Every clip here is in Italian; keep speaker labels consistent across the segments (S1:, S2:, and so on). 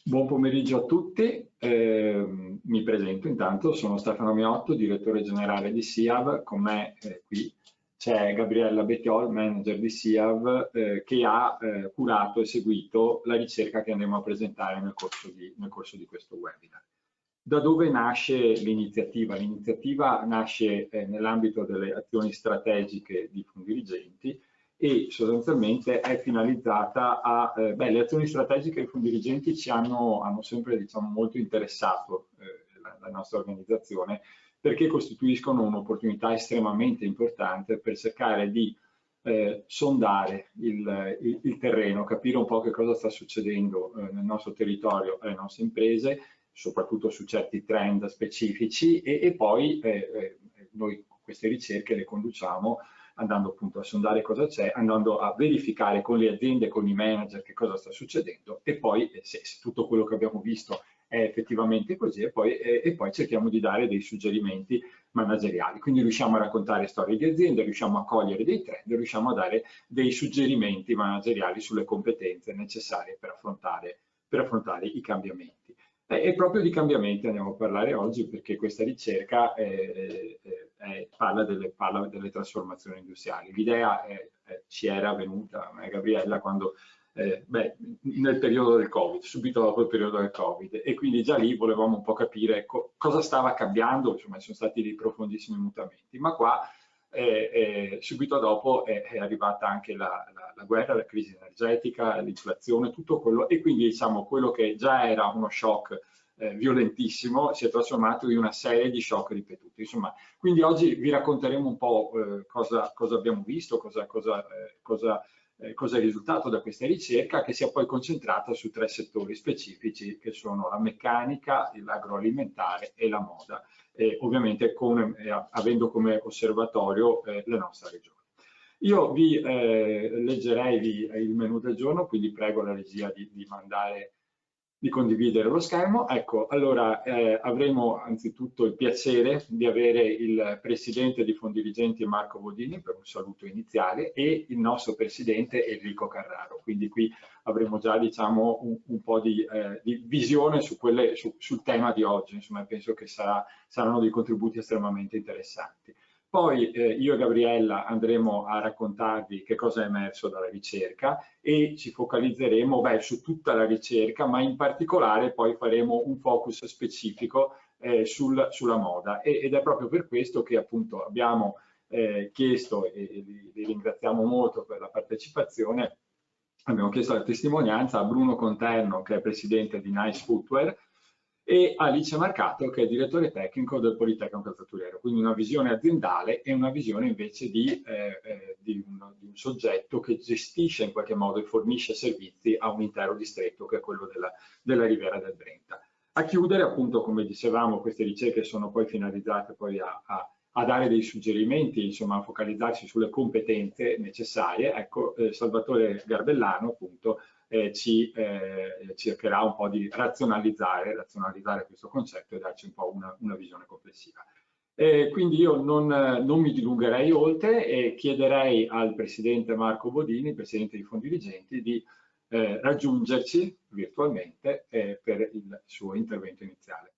S1: Buon pomeriggio a tutti, mi presento intanto, sono Stefano Miotto, direttore generale di SIAV, con me qui c'è Gabriella Bettiol, manager di SIAV, che ha curato e seguito la ricerca che andremo a presentare nel corso di questo webinar. Da dove nasce l'iniziativa? L'iniziativa nasce nell'ambito delle azioni strategiche di Fondirigenti e sostanzialmente è finalizzata a... le azioni strategiche dei Fondirigenti ci hanno sempre molto interessato la nostra organizzazione, perché costituiscono un'opportunità estremamente importante per cercare di sondare il terreno, capire un po' che cosa sta succedendo nel nostro territorio e alle nostre imprese, soprattutto su certi trend specifici e poi noi queste ricerche le conduciamo andando appunto a sondare cosa c'è, andando a verificare con le aziende, con i manager che cosa sta succedendo e poi se tutto quello che abbiamo visto è effettivamente così e poi cerchiamo di dare dei suggerimenti manageriali. Quindi riusciamo a raccontare storie di aziende, riusciamo a cogliere dei trend, riusciamo a dare dei suggerimenti manageriali sulle competenze necessarie per affrontare i cambiamenti. E proprio di cambiamenti andiamo a parlare oggi perché questa ricerca parla delle trasformazioni industriali. L'idea ci era venuta a Gabriella quando, nel periodo del Covid, subito dopo il periodo del Covid, e quindi già lì volevamo un po' capire cosa stava cambiando, insomma sono stati dei profondissimi mutamenti, ma qua subito dopo è arrivata anche la guerra, la crisi energetica, l'inflazione, tutto quello, e quindi diciamo quello che già era uno shock violentissimo si è trasformato in una serie di shock ripetuti. Insomma, quindi oggi vi racconteremo un po' cosa abbiamo visto, cosa è il risultato da questa ricerca, che si è poi concentrata su 3 settori specifici che sono la meccanica, l'agroalimentare e la moda, ovviamente avendo come osservatorio la nostra regione. Io vi leggerei il menu del giorno, quindi prego la regia di condividere lo schermo. Ecco, allora avremo anzitutto il piacere di avere il presidente di Fondirigenti Marco Bodini per un saluto iniziale e il nostro presidente Enrico Carraro. Quindi qui avremo già un po' di visione sul tema di oggi. Insomma, penso che saranno dei contributi estremamente interessanti. Poi io e Gabriella andremo a raccontarvi che cosa è emerso dalla ricerca e ci focalizzeremo su tutta la ricerca, ma in particolare poi faremo un focus specifico sulla moda ed è proprio per questo che appunto abbiamo chiesto, e vi ringraziamo molto per la partecipazione, abbiamo chiesto la testimonianza a Bruno Conterno, che è presidente di Nice Footwear, e Alice Marcato, che è direttore tecnico del Politecnico Calzaturiero, quindi una visione aziendale e una visione invece di un soggetto che gestisce in qualche modo e fornisce servizi a un intero distretto che è quello della Riviera del Brenta. A chiudere, appunto, come dicevamo, queste ricerche sono poi finalizzate poi a dare dei suggerimenti, insomma a focalizzarsi sulle competenze necessarie. Ecco, Salvatore Garbellano appunto ci cercherà un po' di razionalizzare questo concetto e darci un po' una visione complessiva. Quindi io non mi dilungherei oltre e chiederei al presidente Marco Bodini, presidente di Fondirigenti, di raggiungerci virtualmente per il suo intervento iniziale.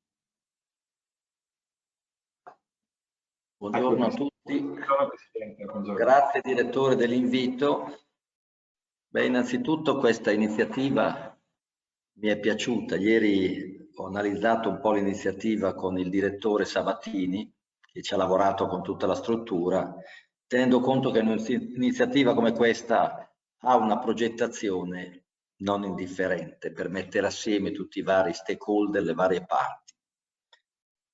S2: Buongiorno a tutti.
S1: Buongiorno Presidente. Buongiorno.
S2: Grazie direttore dell'invito. Innanzitutto questa iniziativa mi è piaciuta. Ieri ho analizzato un po' l'iniziativa con il direttore Sabatini, che ci ha lavorato con tutta la struttura, tenendo conto che un'iniziativa come questa ha una progettazione non indifferente per mettere assieme tutti i vari stakeholder, le varie parti.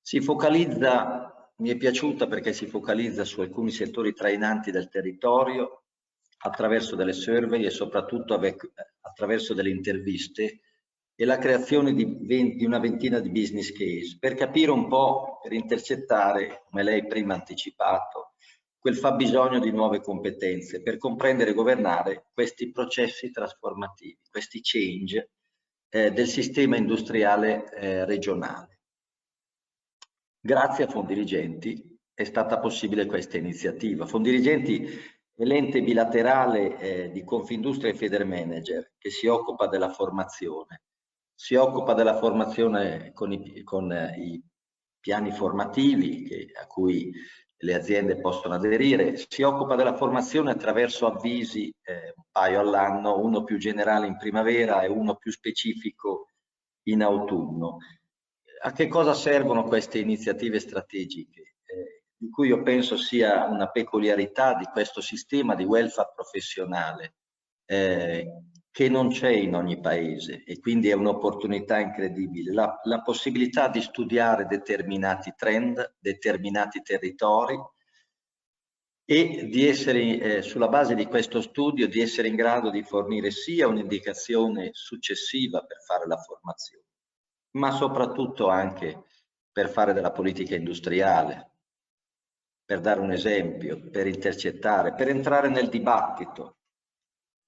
S2: Si focalizza, mi è piaciuta perché si focalizza su alcuni settori trainanti del territorio attraverso delle survey e soprattutto attraverso delle interviste e la creazione di una ventina di business case per capire un po', per intercettare, come lei prima ha anticipato, quel fabbisogno di nuove competenze per comprendere e governare questi processi trasformativi, questi change del sistema industriale regionale. Grazie a Fondirigenti è stata possibile questa iniziativa. Fondirigenti è l'ente bilaterale di Confindustria e Federmanager che si occupa della formazione si occupa della formazione con i piani formativi a cui le aziende possono aderire, si occupa della formazione attraverso avvisi, un paio all'anno, uno più generale in primavera e uno più specifico in autunno. A che cosa servono queste iniziative strategiche? Di cui io penso sia una peculiarità di questo sistema di welfare professionale, che non c'è in ogni paese, e quindi è un'opportunità incredibile. La possibilità di studiare determinati trend, determinati territori, e di essere, sulla base di questo studio, di essere in grado di fornire sia un'indicazione successiva per fare la formazione, ma soprattutto anche per fare della politica industriale, per dare un esempio, per intercettare, per entrare nel dibattito.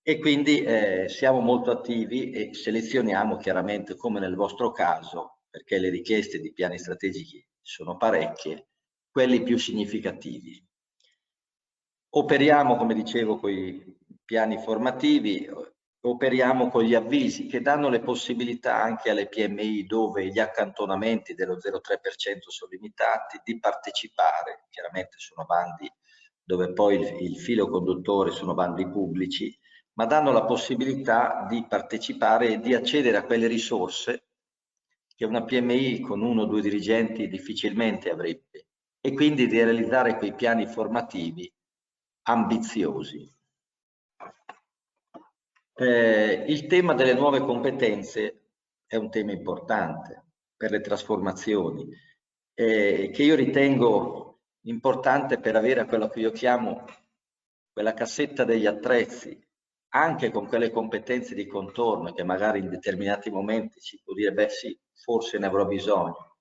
S2: E quindi siamo molto attivi e selezioniamo chiaramente, come nel vostro caso, perché le richieste di piani strategici sono parecchie, quelli più significativi. Operiamo, come dicevo, con i piani formativi, operiamo con gli avvisi che danno le possibilità anche alle PMI, dove gli accantonamenti dello 0,3% sono limitati, di partecipare. Chiaramente sono bandi dove poi il filo conduttore sono bandi pubblici, ma danno la possibilità di partecipare e di accedere a quelle risorse che una PMI con 1 o 2 dirigenti difficilmente avrebbe, e quindi di realizzare quei piani formativi ambiziosi. Il tema delle nuove competenze è un tema importante per le trasformazioni, che io ritengo importante per avere quello che io chiamo quella cassetta degli attrezzi, anche con quelle competenze di contorno che magari in determinati momenti si può dire, beh sì, forse ne avrò bisogno,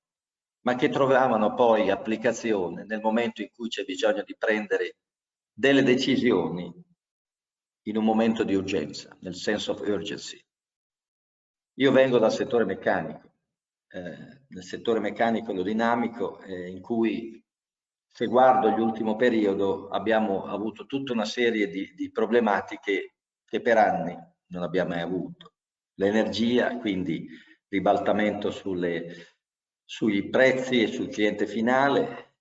S2: ma che trovavano poi applicazione nel momento in cui c'è bisogno di prendere delle decisioni in un momento di urgenza, nel sense of urgency. Io vengo dal settore meccanico, nel settore meccanico dinamico, in cui, se guardo l'ultimo periodo, abbiamo avuto tutta una serie di problematiche che per anni non abbiamo mai avuto. L'energia, quindi ribaltamento sui prezzi e sul cliente finale.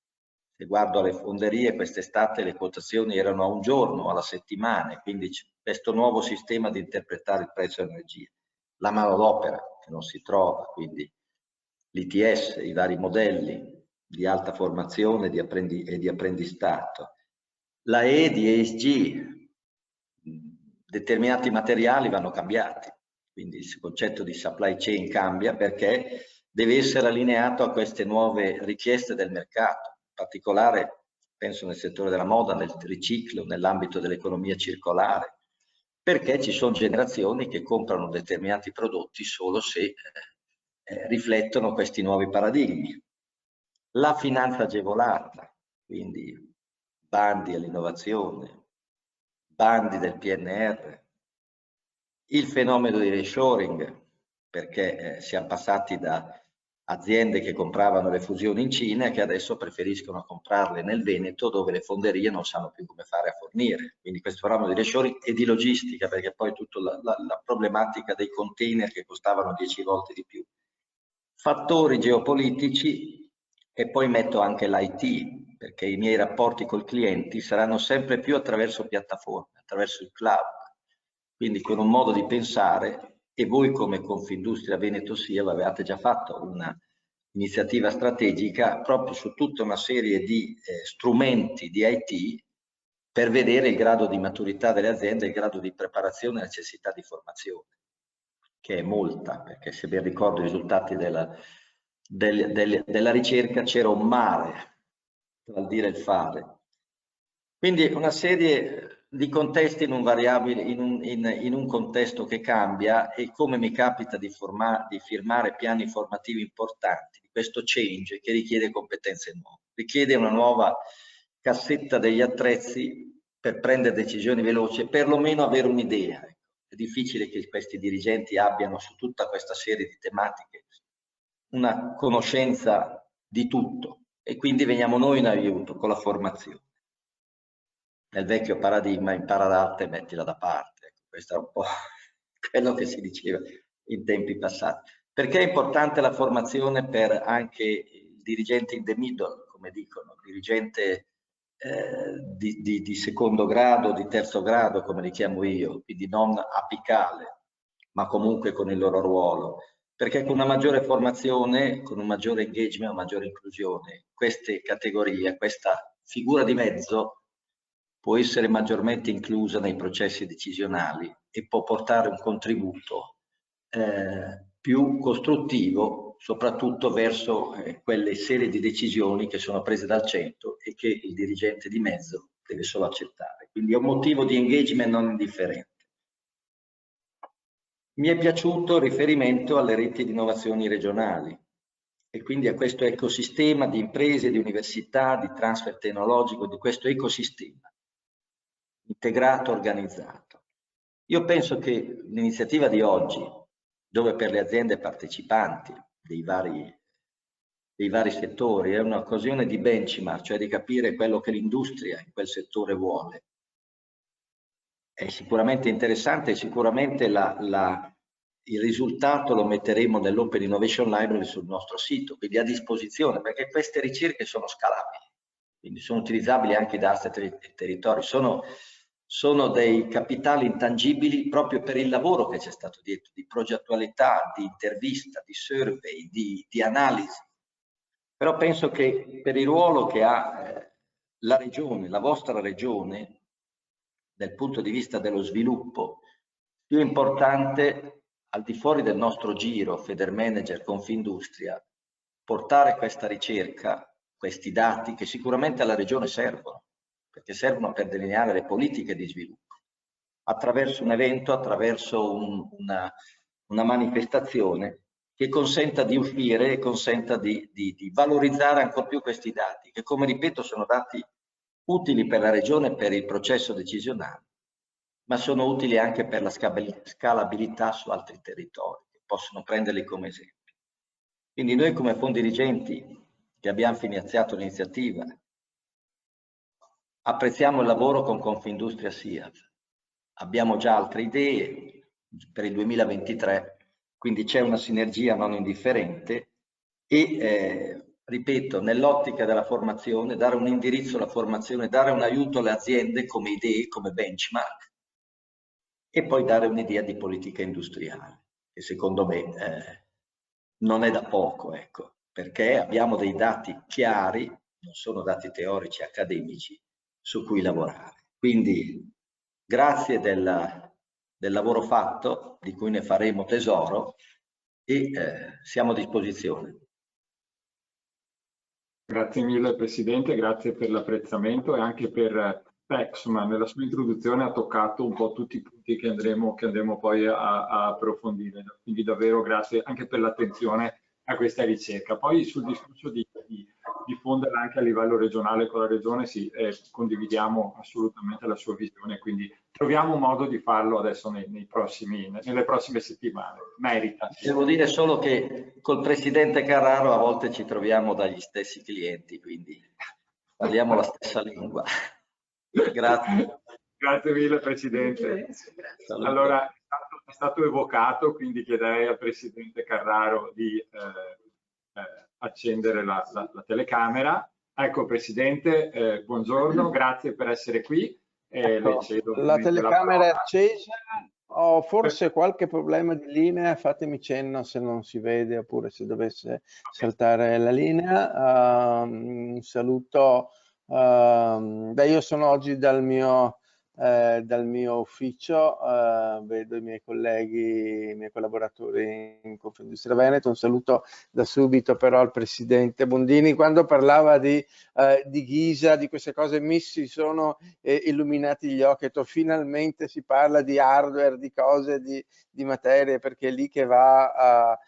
S2: Se guardo alle fonderie, quest'estate le quotazioni erano a un giorno, alla settimana, quindi questo nuovo sistema di interpretare il prezzo dell'energia. La manodopera che non si trova, quindi l'ITS, i vari modelli di alta formazione e di apprendistato. La E di ESG, determinati materiali vanno cambiati, quindi il concetto di supply chain cambia perché deve essere allineato a queste nuove richieste del mercato, in particolare penso nel settore della moda, nel riciclo, nell'ambito dell'economia circolare, perché ci sono generazioni che comprano determinati prodotti solo se riflettono questi nuovi paradigmi. La finanza agevolata, quindi bandi all'innovazione, bandi del PNR, il fenomeno di reshoring, perché siamo passati da aziende che compravano le fusioni in Cina e che adesso preferiscono comprarle nel Veneto, dove le fonderie non sanno più come fare a fornire. Quindi questo fenomeno di reshoring e di logistica, perché poi tutta la problematica dei container che costavano 10 volte di più. Fattori geopolitici, e poi metto anche l'IT, perché i miei rapporti col clienti saranno sempre più attraverso piattaforme, attraverso il cloud. Quindi con un modo di pensare, e voi come Confindustria Veneto SIAV avevate già fatto una iniziativa strategica proprio su tutta una serie di strumenti di IT per vedere il grado di maturità delle aziende, il grado di preparazione e necessità di formazione, che è molta, perché se ben ricordo i risultati della ricerca c'era un mare tra il dire e il fare. Quindi una serie di contesti non variabili in un contesto che cambia, e come mi capita di firmare piani formativi importanti, di questo change che richiede competenze nuove, richiede una nuova cassetta degli attrezzi per prendere decisioni veloci e perlomeno avere un'idea. È difficile che questi dirigenti abbiano su tutta questa serie di tematiche una conoscenza di tutto, e quindi veniamo noi in aiuto con la formazione. Nel vecchio paradigma impara l'arte e mettila da parte. Questo è un po' quello che si diceva in tempi passati. Perché è importante la formazione per anche il dirigente in the middle, come dicono, il dirigente di secondo grado, di terzo grado, come li chiamo io, quindi non apicale, ma comunque con il loro ruolo. Perché con una maggiore formazione, con un maggiore engagement, una maggiore inclusione, queste categorie, questa figura di mezzo può essere maggiormente inclusa nei processi decisionali e può portare un contributo più costruttivo, soprattutto verso quelle serie di decisioni che sono prese dal centro e che il dirigente di mezzo deve solo accettare. Quindi è un motivo di engagement non indifferente. Mi è piaciuto il riferimento alle reti di innovazioni regionali e quindi a questo ecosistema di imprese, di università, di transfer tecnologico, di questo ecosistema integrato, organizzato. Io penso che l'iniziativa di oggi, dove per le aziende partecipanti dei vari settori è un'occasione di benchmark, cioè di capire quello che l'industria in quel settore vuole, è sicuramente interessante e sicuramente il risultato lo metteremo nell'Open Innovation Library sul nostro sito, quindi a disposizione, perché queste ricerche sono scalabili, quindi sono utilizzabili anche da altri territori, sono dei capitali intangibili proprio per il lavoro che c'è stato dietro, di progettualità, di intervista, di survey, di analisi. Però penso che per il ruolo che ha la regione, la vostra regione, dal punto di vista dello sviluppo, più importante al di fuori del nostro giro Federmanager Confindustria, portare questa ricerca, questi dati che sicuramente alla regione servono, perché servono per delineare le politiche di sviluppo, attraverso un evento, attraverso una manifestazione che consenta di uscire e consenta di valorizzare ancora più questi dati, che come ripeto sono dati utili per la regione e per il processo decisionale, ma sono utili anche per la scalabilità su altri territori, che possono prenderli come esempio. Quindi noi come fondi dirigenti che abbiamo finanziato l'iniziativa, apprezziamo il lavoro con Confindustria SIAV, abbiamo già altre idee per il 2023, quindi c'è una sinergia non indifferente e ripeto, nell'ottica della formazione, dare un indirizzo alla formazione, dare un aiuto alle aziende come idee, come benchmark e poi dare un'idea di politica industriale, che secondo me non è da poco, ecco, perché abbiamo dei dati chiari, non sono dati teorici accademici, su cui lavorare. Quindi grazie del lavoro fatto, di cui ne faremo tesoro e siamo a disposizione.
S1: Grazie mille Presidente, grazie per l'apprezzamento e anche per insomma, nella sua introduzione ha toccato un po' tutti i punti che andremo poi a approfondire, quindi davvero grazie anche per l'attenzione a questa ricerca. Poi sul discorso di diffonderla anche a livello regionale con la Regione, sì, condividiamo assolutamente la sua visione, quindi troviamo un modo di farlo adesso nelle prossime settimane. Merita.
S2: Devo dire solo che col Presidente Carraro a volte ci troviamo dagli stessi clienti, quindi parliamo la stessa lingua. Grazie.
S1: Grazie mille Presidente. Allora, è stato evocato, quindi chiederei al Presidente Carraro di accendere la telecamera. Ecco Presidente, buongiorno, grazie per essere qui.
S3: Ecco,
S1: le cedo
S3: la telecamera è
S1: parola.
S3: accesa, ho forse qualche problema di linea, fatemi cenno se non si vede oppure se dovesse saltare la linea. Un saluto, io sono oggi dal mio ufficio, vedo i miei colleghi, i miei collaboratori in Confindustria Veneto. Un saluto da subito però al Presidente Bondini. Quando parlava di Ghisa, di queste cose, mi si sono illuminati gli occhi, finalmente si parla di hardware, di cose, di materie, perché è lì che va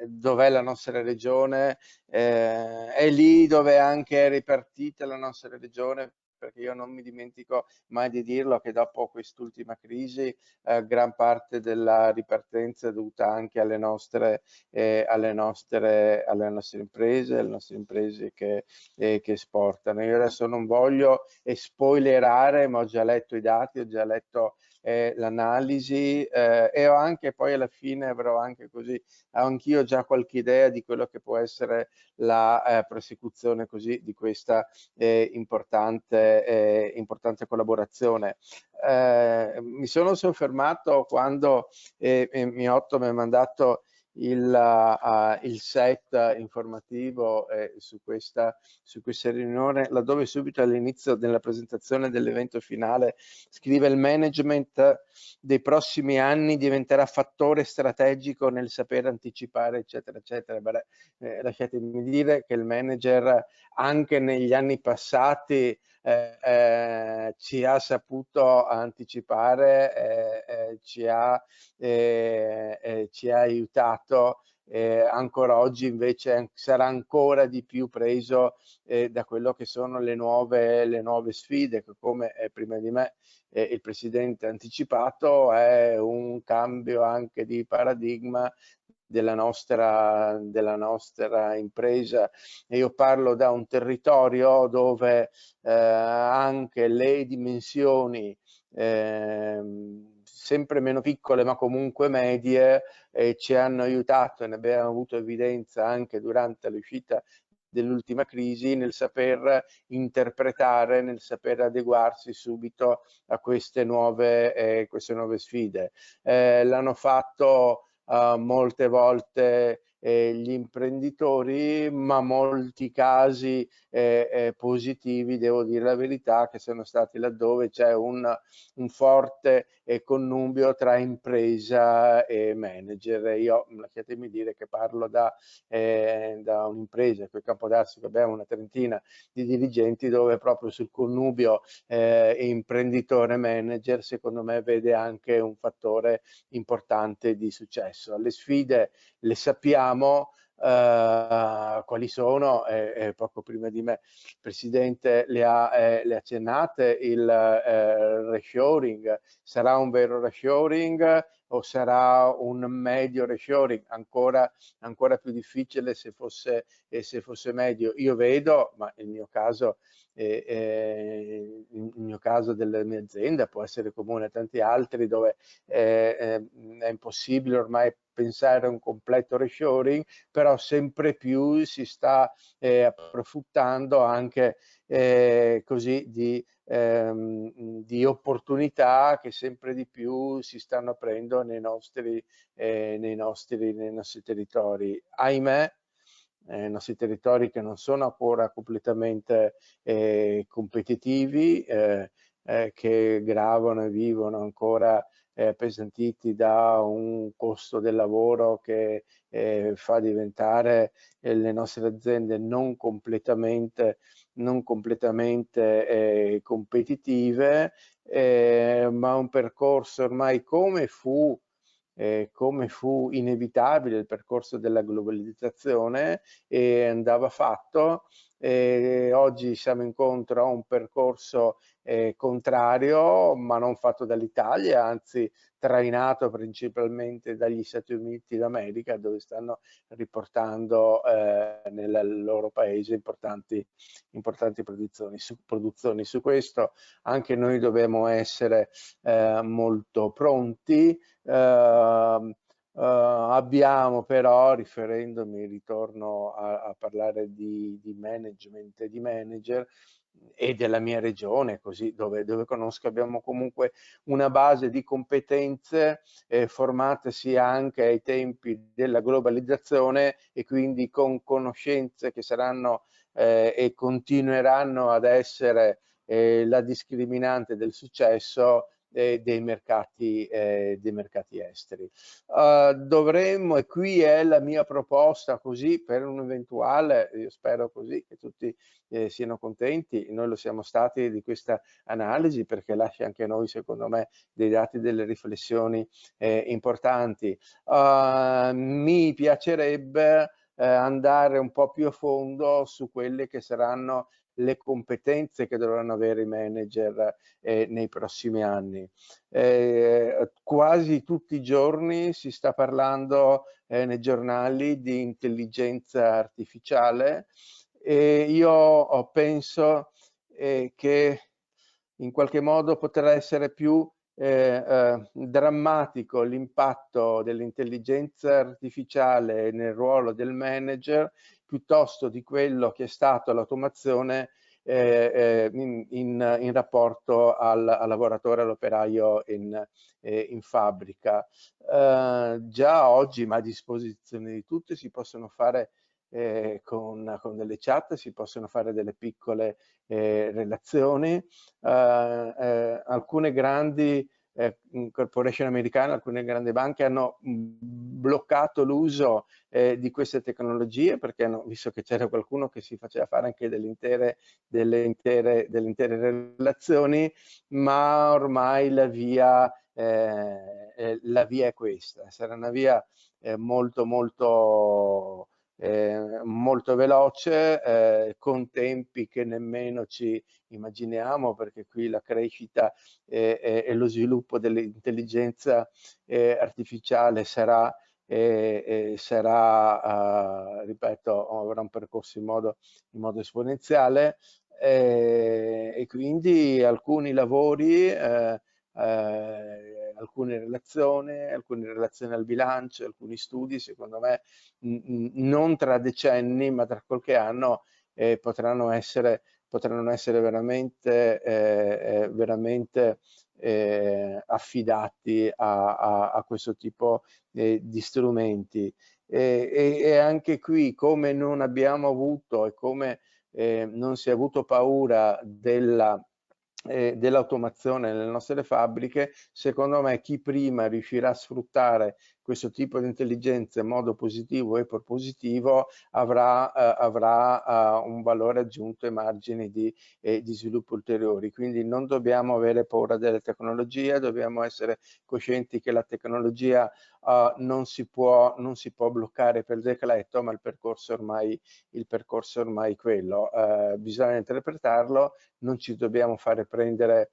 S3: dov'è la nostra regione, è lì dove anche è ripartita la nostra regione, perché io non mi dimentico mai di dirlo che dopo quest'ultima crisi gran parte della ripartenza è dovuta anche alle nostre imprese che esportano. Io adesso non voglio spoilerare, ma ho già letto i dati, ho già letto l'analisi e ho anche poi alla fine avrò anche così anch'io già qualche idea di quello che può essere la prosecuzione così di questa importante collaborazione. Mi sono soffermato quando Miotto mi ha mandato il set informativo su questa riunione, laddove subito all'inizio della presentazione dell'evento finale scrive: il management dei prossimi anni diventerà fattore strategico nel saper anticipare, eccetera, eccetera. Beh, lasciatemi dire che il manager anche negli anni passati ci ha saputo anticipare, ci ha aiutato. Ancora oggi invece sarà ancora di più preso da quello che sono le nuove sfide, che come prima di me il Presidente ha anticipato, è un cambio anche di paradigma della nostra impresa. E io parlo da un territorio dove anche le dimensioni sempre meno piccole ma comunque medie ci hanno aiutato, e ne abbiamo avuto evidenza anche durante l'uscita dell'ultima crisi, nel saper interpretare, nel saper adeguarsi subito a queste nuove sfide. L'hanno fatto molte volte gli imprenditori, ma molti casi positivi, devo dire la verità, che sono stati laddove c'è un forte connubio tra impresa e manager. Io, lasciatemi dire che parlo da un'impresa, qui a Capodarsio, che abbiamo una trentina di dirigenti, dove proprio sul connubio imprenditore-manager, secondo me, vede anche un fattore importante di successo. Le sfide le sappiamo, quali sono, poco prima di me il Presidente le ha accennate. Il reshoring sarà un vero reshoring o sarà un medio reshoring? Ancora più difficile se fosse medio. Io vedo, ma il mio caso della mia azienda può essere comune a tanti altri, dove è impossibile ormai pensare a un completo reshoring, però sempre più si sta approfittando anche così di opportunità che sempre di più si stanno aprendo nei nostri territori. Ahimè, nostri territori che non sono ancora completamente competitivi, che gravano e vivono ancora appesantiti da un costo del lavoro che fa diventare le nostre aziende non completamente competitive, ma un percorso ormai come fu inevitabile il percorso della globalizzazione, e andava fatto. Oggi siamo incontro a un percorso contrario, ma non fatto dall'Italia, anzi trainato principalmente dagli Stati Uniti d'America, dove stanno riportando nel loro paese importanti produzioni. Su questo anche noi dobbiamo essere molto pronti. Abbiamo però, ritorno a parlare di management e di manager e della mia regione, così dove conosco, abbiamo comunque una base di competenze formatesi anche ai tempi della globalizzazione, e quindi con conoscenze che saranno e continueranno ad essere la discriminante del successo dei mercati esteri. Dovremmo, e qui è la mia proposta, così per un eventuale, io spero così che tutti siano contenti, noi lo siamo stati di questa analisi, perché lascia anche a noi, secondo me, dei dati, delle riflessioni importanti. Mi piacerebbe andare un po' più a fondo su quelle che saranno le competenze che dovranno avere i manager nei prossimi anni. Quasi tutti i giorni si sta parlando nei giornali di intelligenza artificiale e io penso che in qualche modo potrà essere più drammatico l'impatto dell'intelligenza artificiale nel ruolo del manager piuttosto di quello che è stato l'automazione in rapporto al lavoratore, all'operaio in fabbrica. Già oggi, ma a disposizione di tutti, si possono fare con delle chat, si possono fare delle piccole relazioni. Alcune grandi corporation americane, alcune grandi banche hanno bloccato l'uso di queste tecnologie perché hanno visto che c'era qualcuno che si faceva fare anche delle intere relazioni, ma ormai la via è questa. Sarà una via molto veloce, con tempi che nemmeno ci immaginiamo, perché qui la crescita e lo sviluppo dell'intelligenza artificiale sarà, ripeto, avrà un percorso in modo esponenziale, e quindi alcuni lavori, alcune relazioni al bilancio, alcuni studi, secondo me non tra decenni ma tra qualche anno potranno essere veramente affidati a questo tipo di strumenti. E anche qui, come non abbiamo avuto e come non si è avuto paura dell'automazione nelle nostre fabbriche, secondo me chi prima riuscirà a sfruttare questo tipo di intelligenza in modo positivo e propositivo avrà un valore aggiunto e margini di sviluppo ulteriori. Quindi non dobbiamo avere paura delle tecnologie, dobbiamo essere coscienti che la tecnologia non si può bloccare per decreto, ma il percorso ormai è quello. Bisogna interpretarlo, non ci dobbiamo fare prendere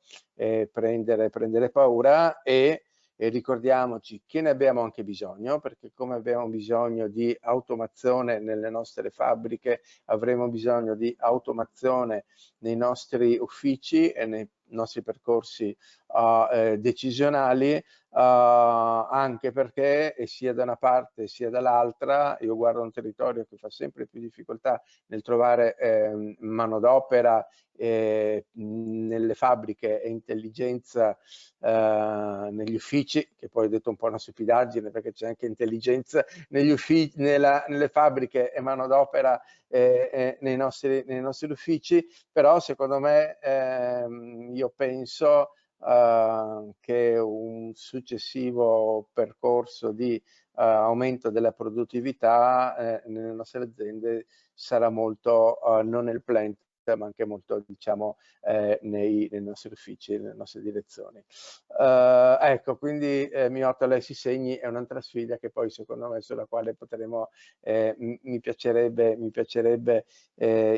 S3: paura e ricordiamoci che ne abbiamo anche bisogno, perché come abbiamo bisogno di automazione nelle nostre fabbriche, avremo bisogno di automazione nei nostri uffici e nei nostri percorsi decisionali, anche perché sia da una parte sia dall'altra io guardo un territorio che fa sempre più difficoltà nel trovare manodopera nelle fabbriche e intelligenza negli uffici, che poi ho detto un po' una stupidaggine perché c'è anche intelligenza negli uffici, nelle fabbriche e manodopera nei nostri uffici, però secondo me io penso che un successivo percorso di aumento della produttività nelle nostre aziende sarà molto non nel plant ma anche molto, diciamo, nei nostri uffici, nelle nostre direzioni. Ecco, quindi Miotto, lei si segni, è un'altra sfida che poi secondo me sulla quale potremo, mi piacerebbe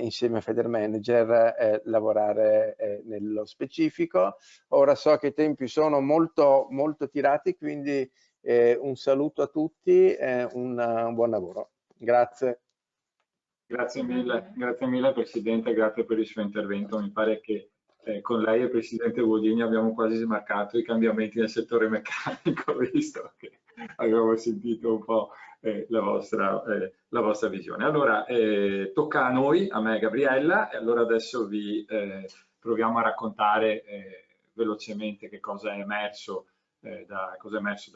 S3: insieme a Federmanager lavorare nello specifico. Ora so che i tempi sono molto tirati, quindi un saluto a tutti e un buon lavoro. Grazie.
S1: Grazie mille Presidente, grazie per il suo intervento. Mi pare che con lei e il Presidente Bodini abbiamo quasi smarcato i cambiamenti nel settore meccanico, visto che abbiamo sentito un po' la vostra visione. Allora, tocca a noi, a me e Gabriella, e allora adesso vi proviamo a raccontare velocemente che cosa è emerso da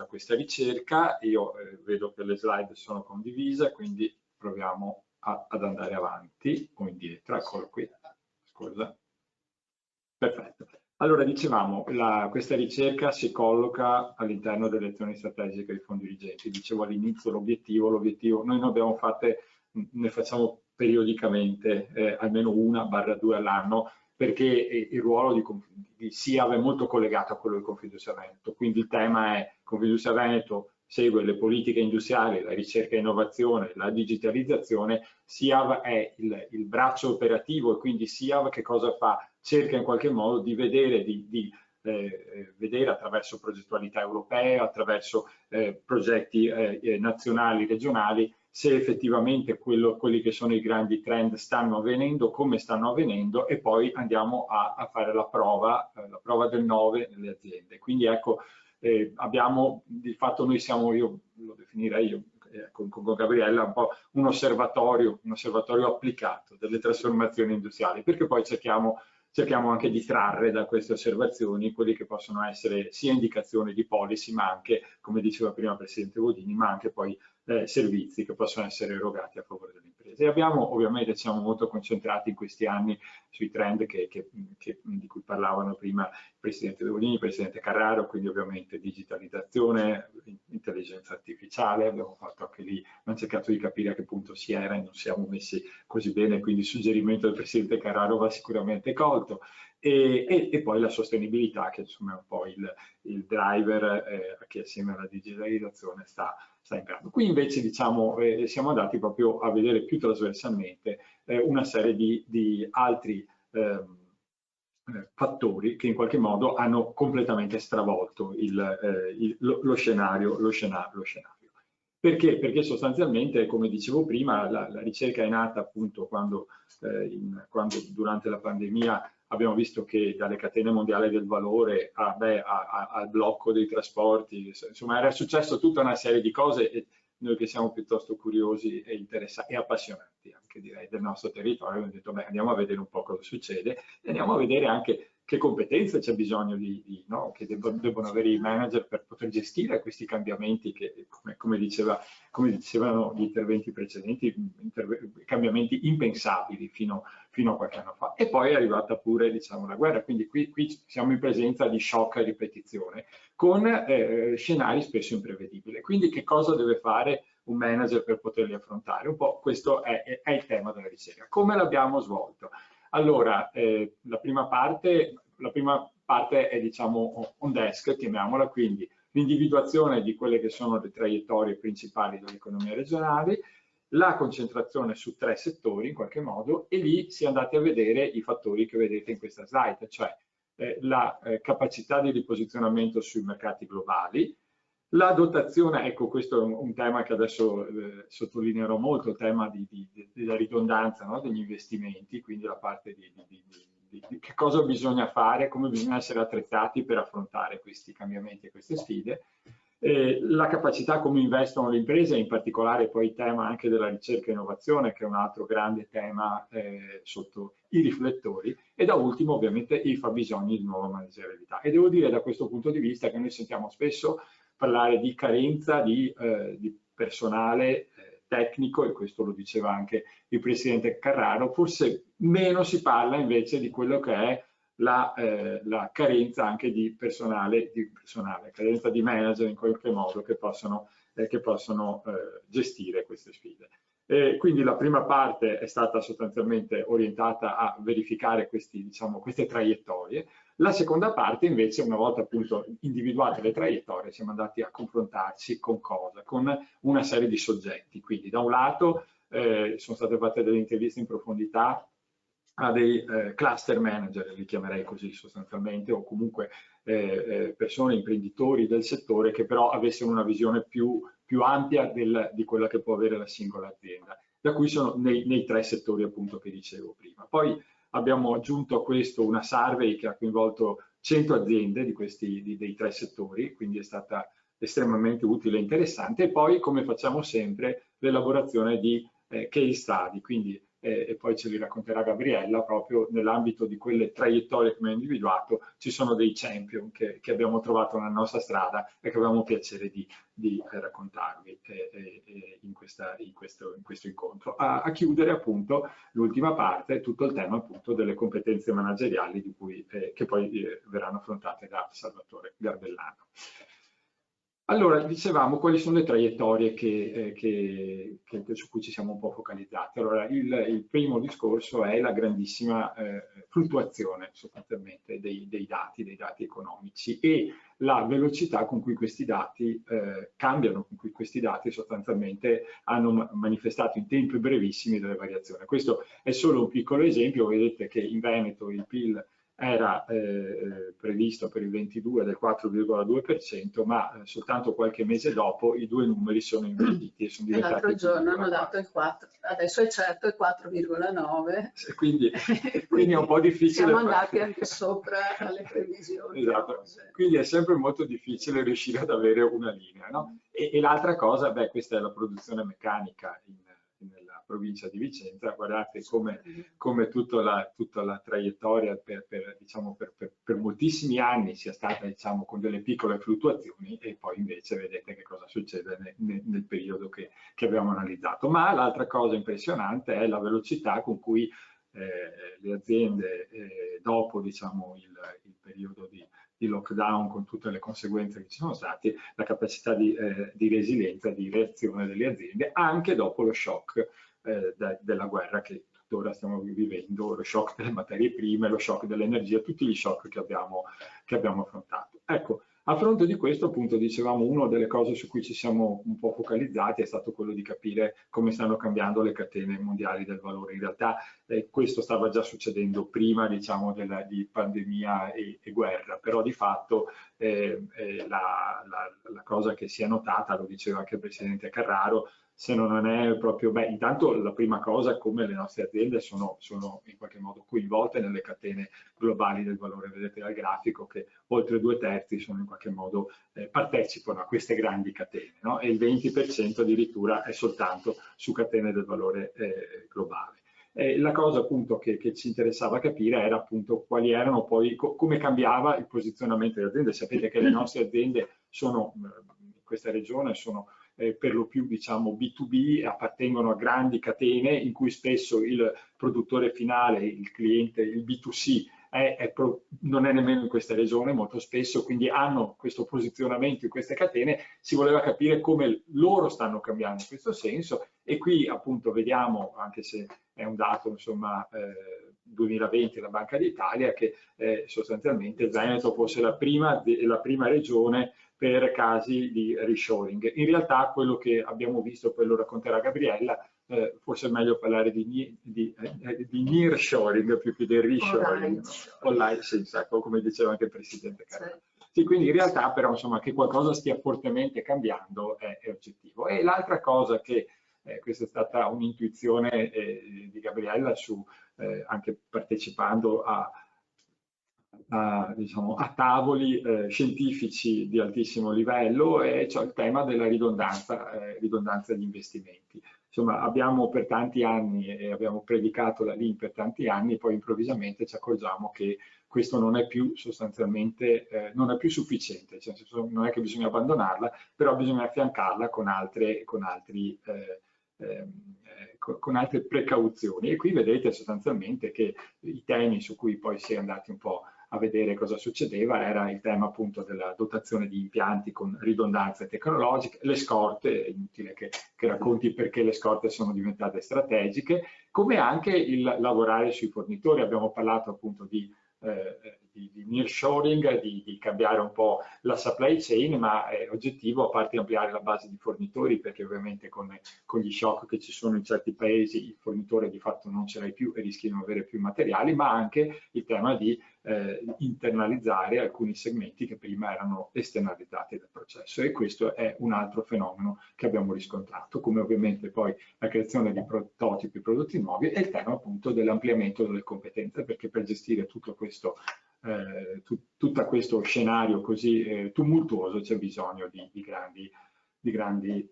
S1: questa ricerca. Io vedo che le slide sono condivise, quindi proviamo ad andare avanti o indietro. Eccolo qui, scusa. Perfetto. Allora, dicevamo, questa ricerca si colloca all'interno delle azioni strategiche dei fondi dirigenti. Dicevo all'inizio l'obiettivo, noi ne abbiamo fatte, ne facciamo periodicamente, almeno 1/2 all'anno, perché il ruolo di SIAV è molto collegato a quello di Confindustria Veneto. Quindi il tema è Confindustria Veneto segue le politiche industriali, la ricerca e innovazione, la digitalizzazione, SIAV è il braccio operativo, e quindi SIAV che cosa fa? Cerca in qualche modo di vedere, vedere attraverso progettualità europee, attraverso progetti nazionali, regionali, se effettivamente quelli che sono i grandi trend stanno avvenendo, come stanno avvenendo, e poi andiamo a fare la prova del 9 nelle aziende. Quindi ecco, abbiamo, di fatto noi siamo, io lo definirei io, con Gabriella, un po' un osservatorio applicato delle trasformazioni industriali, perché poi cerchiamo anche di trarre da queste osservazioni quelli che possono essere sia indicazioni di policy, ma anche, come diceva prima il Presidente Bodini, ma anche poi servizi che possono essere erogati a favore delle imprese. E ovviamente siamo molto concentrati in questi anni sui trend di cui parlavano prima il Presidente Bodini, il Presidente Carraro, quindi ovviamente digitalizzazione, intelligenza artificiale. Abbiamo fatto anche lì, abbiamo cercato di capire a che punto si era e non siamo messi così bene, quindi il suggerimento del Presidente Carraro va sicuramente colto. E poi la sostenibilità, che insomma è un po' il driver che assieme alla digitalizzazione sta in campo. Qui invece diciamo siamo andati proprio a vedere più trasversalmente una serie di altri fattori che in qualche modo hanno completamente stravolto lo scenario. Perché? Perché sostanzialmente, come dicevo prima, la ricerca è nata appunto quando durante la pandemia abbiamo visto che dalle catene mondiali del valore al blocco dei trasporti, insomma era successo tutta una serie di cose, e noi che siamo piuttosto curiosi e interessati e appassionati anche direi del nostro territorio, abbiamo detto beh, andiamo a vedere un po' cosa succede e andiamo a vedere anche che competenze c'è bisogno che debbono avere i manager per poter gestire questi cambiamenti che, come dicevano gli interventi precedenti, cambiamenti impensabili fino a qualche anno fa. E poi è arrivata pure, diciamo, la guerra, quindi qui siamo in presenza di shock a ripetizione, con scenari spesso imprevedibili. Quindi che cosa deve fare un manager per poterli affrontare? Un po' questo è il tema della ricerca. Come l'abbiamo svolto? Allora, la prima parte è, diciamo, on desk, chiamiamola, quindi l'individuazione di quelle che sono le traiettorie principali delle economie regionali, la concentrazione su 3 settori in qualche modo, e lì si è andati a vedere i fattori che vedete in questa slide, cioè la capacità di riposizionamento sui mercati globali, la dotazione, ecco questo è un tema che adesso sottolineerò molto, il tema della ridondanza, no? Degli investimenti, quindi la parte di che cosa bisogna fare, come bisogna essere attrezzati per affrontare questi cambiamenti e queste sfide, la capacità come investono le imprese, in particolare poi il tema anche della ricerca e innovazione, che è un altro grande tema sotto i riflettori, e da ultimo ovviamente i fabbisogni di nuova managerialità. E devo dire da questo punto di vista che noi sentiamo spesso parlare di carenza di personale tecnico, e questo lo diceva anche il Presidente Carraro, forse meno si parla invece di quello che è la carenza anche di personale, carenza di manager in qualche modo che possono gestire queste sfide. Quindi la prima parte è stata sostanzialmente orientata a verificare queste traiettorie. La seconda parte invece, una volta appunto individuate le traiettorie, siamo andati a confrontarci con cosa? Con una serie di soggetti. Quindi da un lato sono state fatte delle interviste in profondità a dei cluster manager, li chiamerei così sostanzialmente, o comunque persone, imprenditori del settore che però avessero una visione più ampia di quella che può avere la singola azienda, da cui sono nei 3 settori appunto che dicevo prima. Poi abbiamo aggiunto a questo una survey che ha coinvolto 100 aziende dei 3 settori, quindi è stata estremamente utile e interessante. E poi, come facciamo sempre, l'elaborazione di case study, quindi e poi ce li racconterà Gabriella, proprio nell'ambito di quelle traiettorie che abbiamo individuato ci sono dei champion che abbiamo trovato nella nostra strada e che avevamo piacere di raccontarvi in questo incontro. A chiudere appunto l'ultima parte, tutto il tema appunto delle competenze manageriali che poi verranno affrontate da Salvatore Garbellano. Allora, dicevamo quali sono le traiettorie su cui ci siamo un po' focalizzati. Allora, il primo discorso è la grandissima fluttuazione sostanzialmente dei dati economici, e la velocità con cui questi dati cambiano, con cui questi dati sostanzialmente hanno manifestato in tempi brevissimi delle variazioni. Questo è solo un piccolo esempio, vedete che in Veneto il PIL era previsto per il 22 del 4,2%, ma soltanto qualche mese dopo i due numeri sono invertiti e sono diventati...
S4: L'altro giorno hanno dato il 4, adesso è certo il 4,9.
S1: Quindi è un po' difficile...
S4: Siamo andati anche sopra alle previsioni.
S1: Esatto, quindi è sempre molto difficile riuscire ad avere una linea, no? E l'altra cosa, beh, questa è la produzione meccanica nella provincia di Vicenza. Guardate come tutta la traiettoria diciamo, per moltissimi anni sia stata, diciamo, con delle piccole fluttuazioni, e poi invece vedete che cosa succede nel periodo che abbiamo analizzato. Ma l'altra cosa impressionante è la velocità con cui le aziende dopo, diciamo, il periodo di lockdown, con tutte le conseguenze che ci sono state, la capacità di resilienza, di reazione delle aziende anche dopo lo shock della guerra che tuttora stiamo vivendo, lo shock delle materie prime, lo shock dell'energia, tutti gli shock che abbiamo affrontato. Ecco, a fronte di questo, appunto, dicevamo, una delle cose su cui ci siamo un po' focalizzati è stato quello di capire come stanno cambiando le catene mondiali del valore. In realtà questo stava già succedendo prima, diciamo, di pandemia e guerra, però di fatto la cosa che si è notata, lo diceva anche il Presidente Carraro, se non è proprio, beh, intanto la prima cosa, come le nostre aziende sono in qualche modo coinvolte nelle catene globali del valore. Vedete dal grafico che oltre 2/3 sono in qualche modo partecipano a queste grandi catene, no? E il 20% addirittura è soltanto su catene del valore globale. La cosa appunto che ci interessava capire era appunto quali erano poi, come cambiava il posizionamento delle aziende. Sapete che le nostre aziende sono, in questa regione, sono per lo più, diciamo, B2B, appartengono a grandi catene in cui spesso il produttore finale, il cliente, il B2C non è nemmeno in questa regione molto spesso, quindi hanno questo posizionamento in queste catene. Si voleva capire come loro stanno cambiando in questo senso, e qui appunto vediamo, anche se è un dato, insomma, 2020 la Banca d'Italia, che sostanzialmente il Veneto fosse la prima regione per casi di reshoring. In realtà quello che abbiamo visto, poi lo racconterà Gabriella, forse è meglio parlare di nearshoring più che di reshoring. Online, sì, esatto, come diceva anche il Presidente Carraro. Sì, quindi in realtà però, insomma, che qualcosa stia fortemente cambiando è oggettivo. E l'altra cosa che, questa è stata un'intuizione di Gabriella, anche partecipando diciamo, a tavoli scientifici di altissimo livello, e cioè il tema della ridondanza degli investimenti. Insomma, abbiamo per tanti anni, e abbiamo predicato la Lean per tanti anni, poi improvvisamente ci accorgiamo che questo non è più sostanzialmente, non è più sufficiente, cioè, non è che bisogna abbandonarla, però bisogna affiancarla con altre precauzioni. E qui vedete sostanzialmente che i temi su cui poi si è andati un po' a vedere cosa succedeva era il tema appunto della dotazione di impianti con ridondanze tecnologiche, le scorte, è inutile che racconti perché le scorte sono diventate strategiche, come anche il lavorare sui fornitori. Abbiamo parlato appunto di nearshoring, di cambiare un po' la supply chain, ma è oggettivo, a parte ampliare la base di fornitori, perché ovviamente con gli shock che ci sono in certi paesi il fornitore di fatto non ce l'hai più e rischi di non avere più materiali, ma anche il tema di internalizzare alcuni segmenti che prima erano esternalizzati dal processo, e questo è un altro fenomeno che abbiamo riscontrato, come ovviamente poi la creazione di prototipi, prodotti nuovi, e il tema appunto dell'ampliamento delle competenze, perché per gestire tutto questo scenario così tumultuoso c'è bisogno di grandi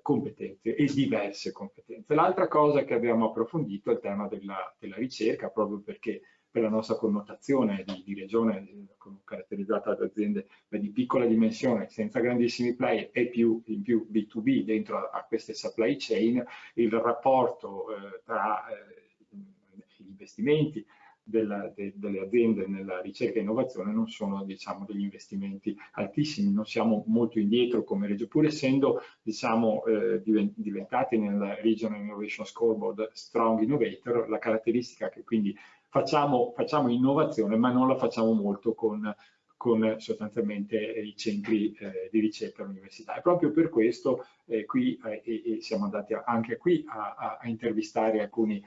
S1: competenze e diverse competenze. L'altra cosa che abbiamo approfondito è il tema della ricerca, proprio perché per la nostra connotazione di regione caratterizzata da aziende di piccola dimensione, senza grandissimi player e in più B2B dentro a queste supply chain, il rapporto tra gli investimenti delle aziende nella ricerca e innovazione non sono, diciamo, degli investimenti altissimi, non siamo molto indietro come regione, pur essendo, diciamo, diventati nel Regional Innovation Scoreboard Strong Innovator. La caratteristica che quindi facciamo innovazione, ma non la facciamo molto con con sostanzialmente i centri di ricerca all'università. E proprio per questo qui siamo andati anche qui a intervistare alcuni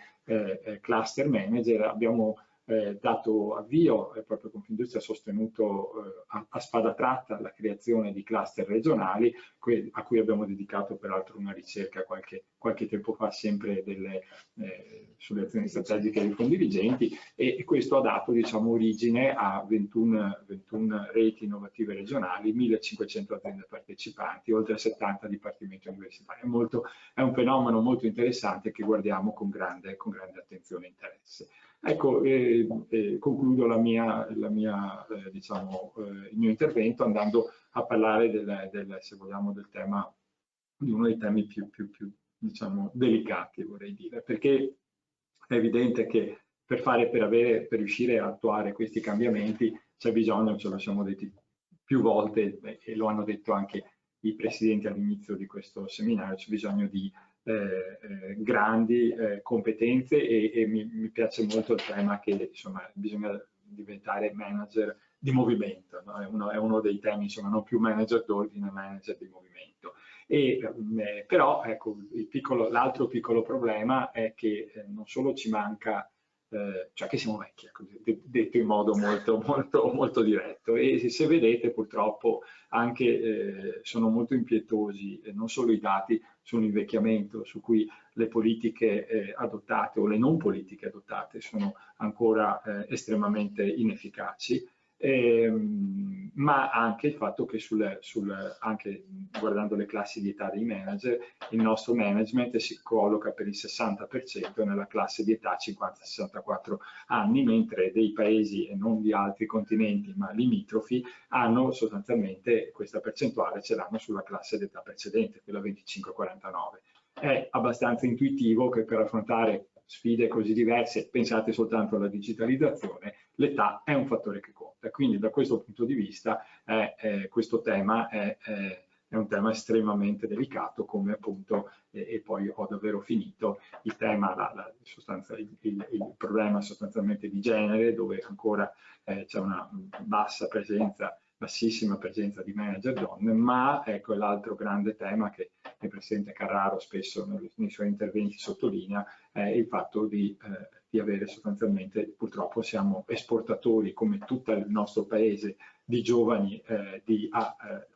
S1: cluster manager, abbiamo dato avvio, proprio Confindustria ha sostenuto a spada tratta la creazione di cluster regionali, a cui abbiamo dedicato peraltro una ricerca qualche tempo fa, sempre sulle azioni strategiche dei fondi vigenti, e questo ha dato, diciamo, origine a 21 reti innovative regionali, 1500 aziende partecipanti, oltre 70 dipartimenti universitari. È un fenomeno molto interessante che guardiamo con grande attenzione e interesse. Ecco, concludo il mio intervento andando a parlare se vogliamo, di uno dei temi più diciamo, delicati, vorrei dire, perché è evidente che per riuscire a attuare questi cambiamenti c'è bisogno, ce lo siamo detti più volte e lo hanno detto anche i presidenti all'inizio di questo seminario, c'è bisogno di grandi competenze e mi piace molto il tema che, insomma, bisogna diventare manager di movimento, no? È uno dei temi, insomma, non più manager d'ordine, manager di movimento. Però ecco, l'altro piccolo problema è che non solo ci manca, cioè che siamo vecchi, ecco, detto in modo molto diretto, e se vedete purtroppo anche sono molto impietosi non solo i dati sull'invecchiamento, su cui le politiche adottate o le non politiche adottate sono ancora estremamente inefficaci, ma anche il fatto che anche guardando le classi di età dei manager, il nostro management si colloca per il 60% nella classe di età 50-64 anni, mentre dei paesi, e non di altri continenti ma limitrofi, hanno sostanzialmente questa percentuale, ce l'hanno sulla classe d'età precedente, quella 25-49. È abbastanza intuitivo che per affrontare sfide così diverse, pensate soltanto alla digitalizzazione, l'età è un fattore che conta. Quindi da questo punto di vista questo tema è un tema estremamente delicato, come appunto, e poi ho davvero finito, il tema, il problema sostanzialmente di genere, dove ancora c'è una bassissima presenza di manager donne, ma ecco l'altro grande tema che il Presidente Carraro spesso nei suoi interventi sottolinea, è il fatto di avere sostanzialmente, purtroppo siamo esportatori come tutto il nostro paese di giovani di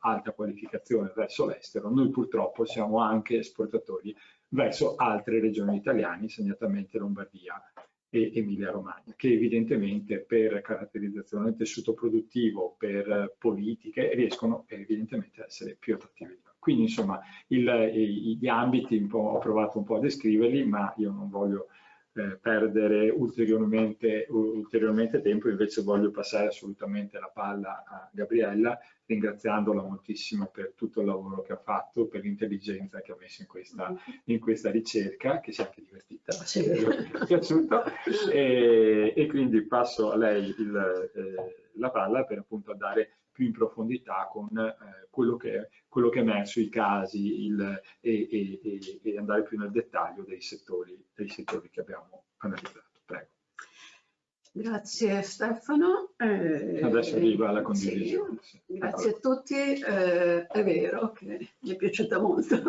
S1: alta qualificazione verso l'estero. Noi purtroppo siamo anche esportatori verso altre regioni italiane, segnatamente Lombardia e Emilia-Romagna, che evidentemente per caratterizzazione del tessuto produttivo, per politiche, riescono evidentemente a essere più attrattivi. Quindi insomma gli ambiti ho provato un po' a descriverli, ma io non voglio perdere ulteriormente tempo, invece voglio passare assolutamente la palla a Gabriella, ringraziandola moltissimo per tutto il lavoro che ha fatto, per l'intelligenza che ha messo in questa ricerca, che si è anche divertita, sì. Mi è piaciuto, e quindi passo a lei la palla per appunto andare più in profondità con quello che è emerso, i casi, e andare più nel dettaglio dei settori che abbiamo analizzato. Prego.
S4: Grazie Stefano.
S1: Adesso arriva la condivisione.
S4: Sì. Grazie a tutti. È vero che mi è piaciuta molto,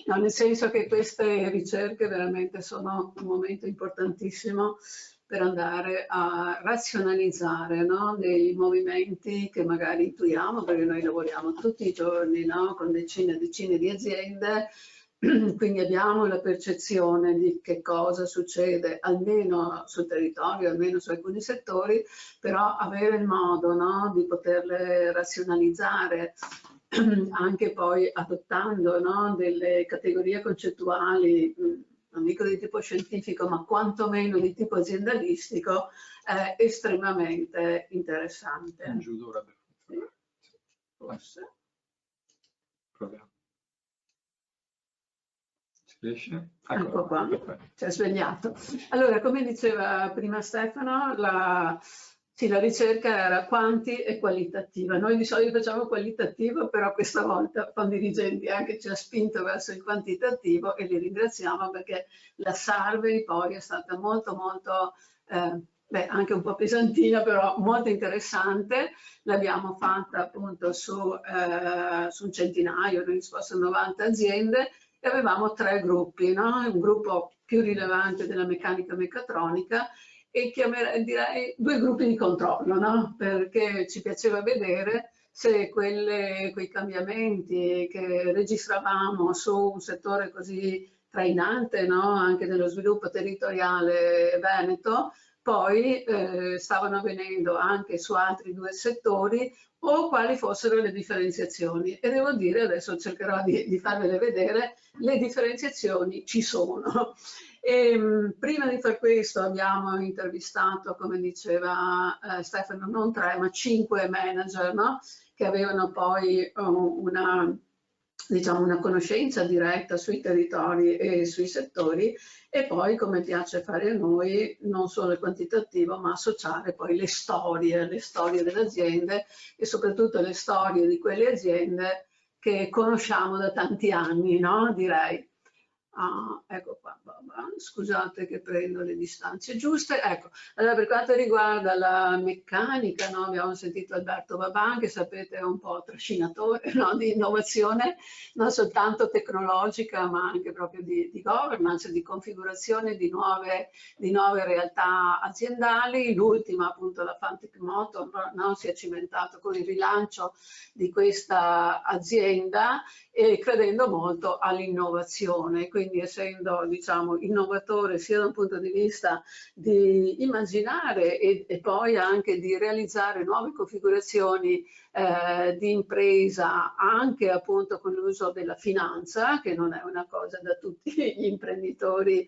S4: no, nel senso che queste ricerche veramente sono un momento importantissimo per andare a razionalizzare, no, dei movimenti che magari intuiamo, perché noi lavoriamo tutti i giorni, no, con decine e decine di aziende, quindi abbiamo la percezione di che cosa succede almeno sul territorio, almeno su alcuni settori, però avere il modo, no, di poterle razionalizzare anche poi adottando, no, delle categorie concettuali, non dico di tipo scientifico, ma quantomeno di tipo aziendalistico, è estremamente interessante.
S1: In giù dovrebbe funzionare.
S4: Sì, forse.
S1: Proviamo. Si riesce?
S4: Ecco qua, si è svegliato. Allora, come diceva prima Stefano, la ricerca era quanti e qualitativa. Noi di solito facciamo qualitativo, però questa volta con dirigenti anche ci ha spinto verso il quantitativo, e li ringraziamo perché la survey poi è stata molto anche un po' pesantina, però molto interessante. L'abbiamo fatta appunto su un centinaio, abbiamo risposto a 90 aziende e avevamo 3 gruppi, no? Un gruppo più rilevante della meccanica meccatronica e direi 2 gruppi di controllo, no? Perché ci piaceva vedere se quei cambiamenti che registravamo su un settore così trainante, no? Anche nello sviluppo territoriale veneto, poi stavano avvenendo anche su altri 2 settori o quali fossero le differenziazioni. E devo dire, adesso cercherò di farvele vedere, le differenziazioni ci sono. Prima di far questo abbiamo intervistato, come diceva Stefano, non 3 ma 5 manager, no? Che avevano poi diciamo, una conoscenza diretta sui territori e sui settori, e poi, come piace fare a noi, non solo il quantitativo ma associare poi le storie delle aziende e soprattutto le storie di quelle aziende che conosciamo da tanti anni, no? Direi. Ecco qua, scusate che prendo le distanze giuste. Ecco, allora per quanto riguarda la meccanica, no, abbiamo sentito Alberto Baban, che sapete è un po' trascinatore, no, di innovazione, non soltanto tecnologica, ma anche proprio di governance, di configurazione di nuove realtà aziendali. L'ultima, appunto, la Fantech Motor, no, si è cimentato con il rilancio di questa azienda e credendo molto all'innovazione, quindi essendo, diciamo, innovatore sia da un punto di vista di immaginare e poi anche di realizzare nuove configurazioni di impresa, anche appunto con l'uso della finanza, che non è una cosa da tutti gli imprenditori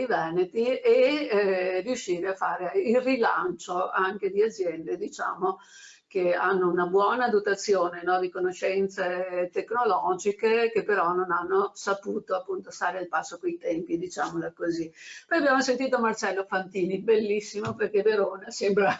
S4: veneti, e riuscire a fare il rilancio anche di aziende, diciamo, che hanno una buona dotazione, no, di conoscenze tecnologiche, che però non hanno saputo appunto stare al passo coi tempi, diciamola così. Poi abbiamo sentito Marcello Fantini, bellissimo, perché Verona sembra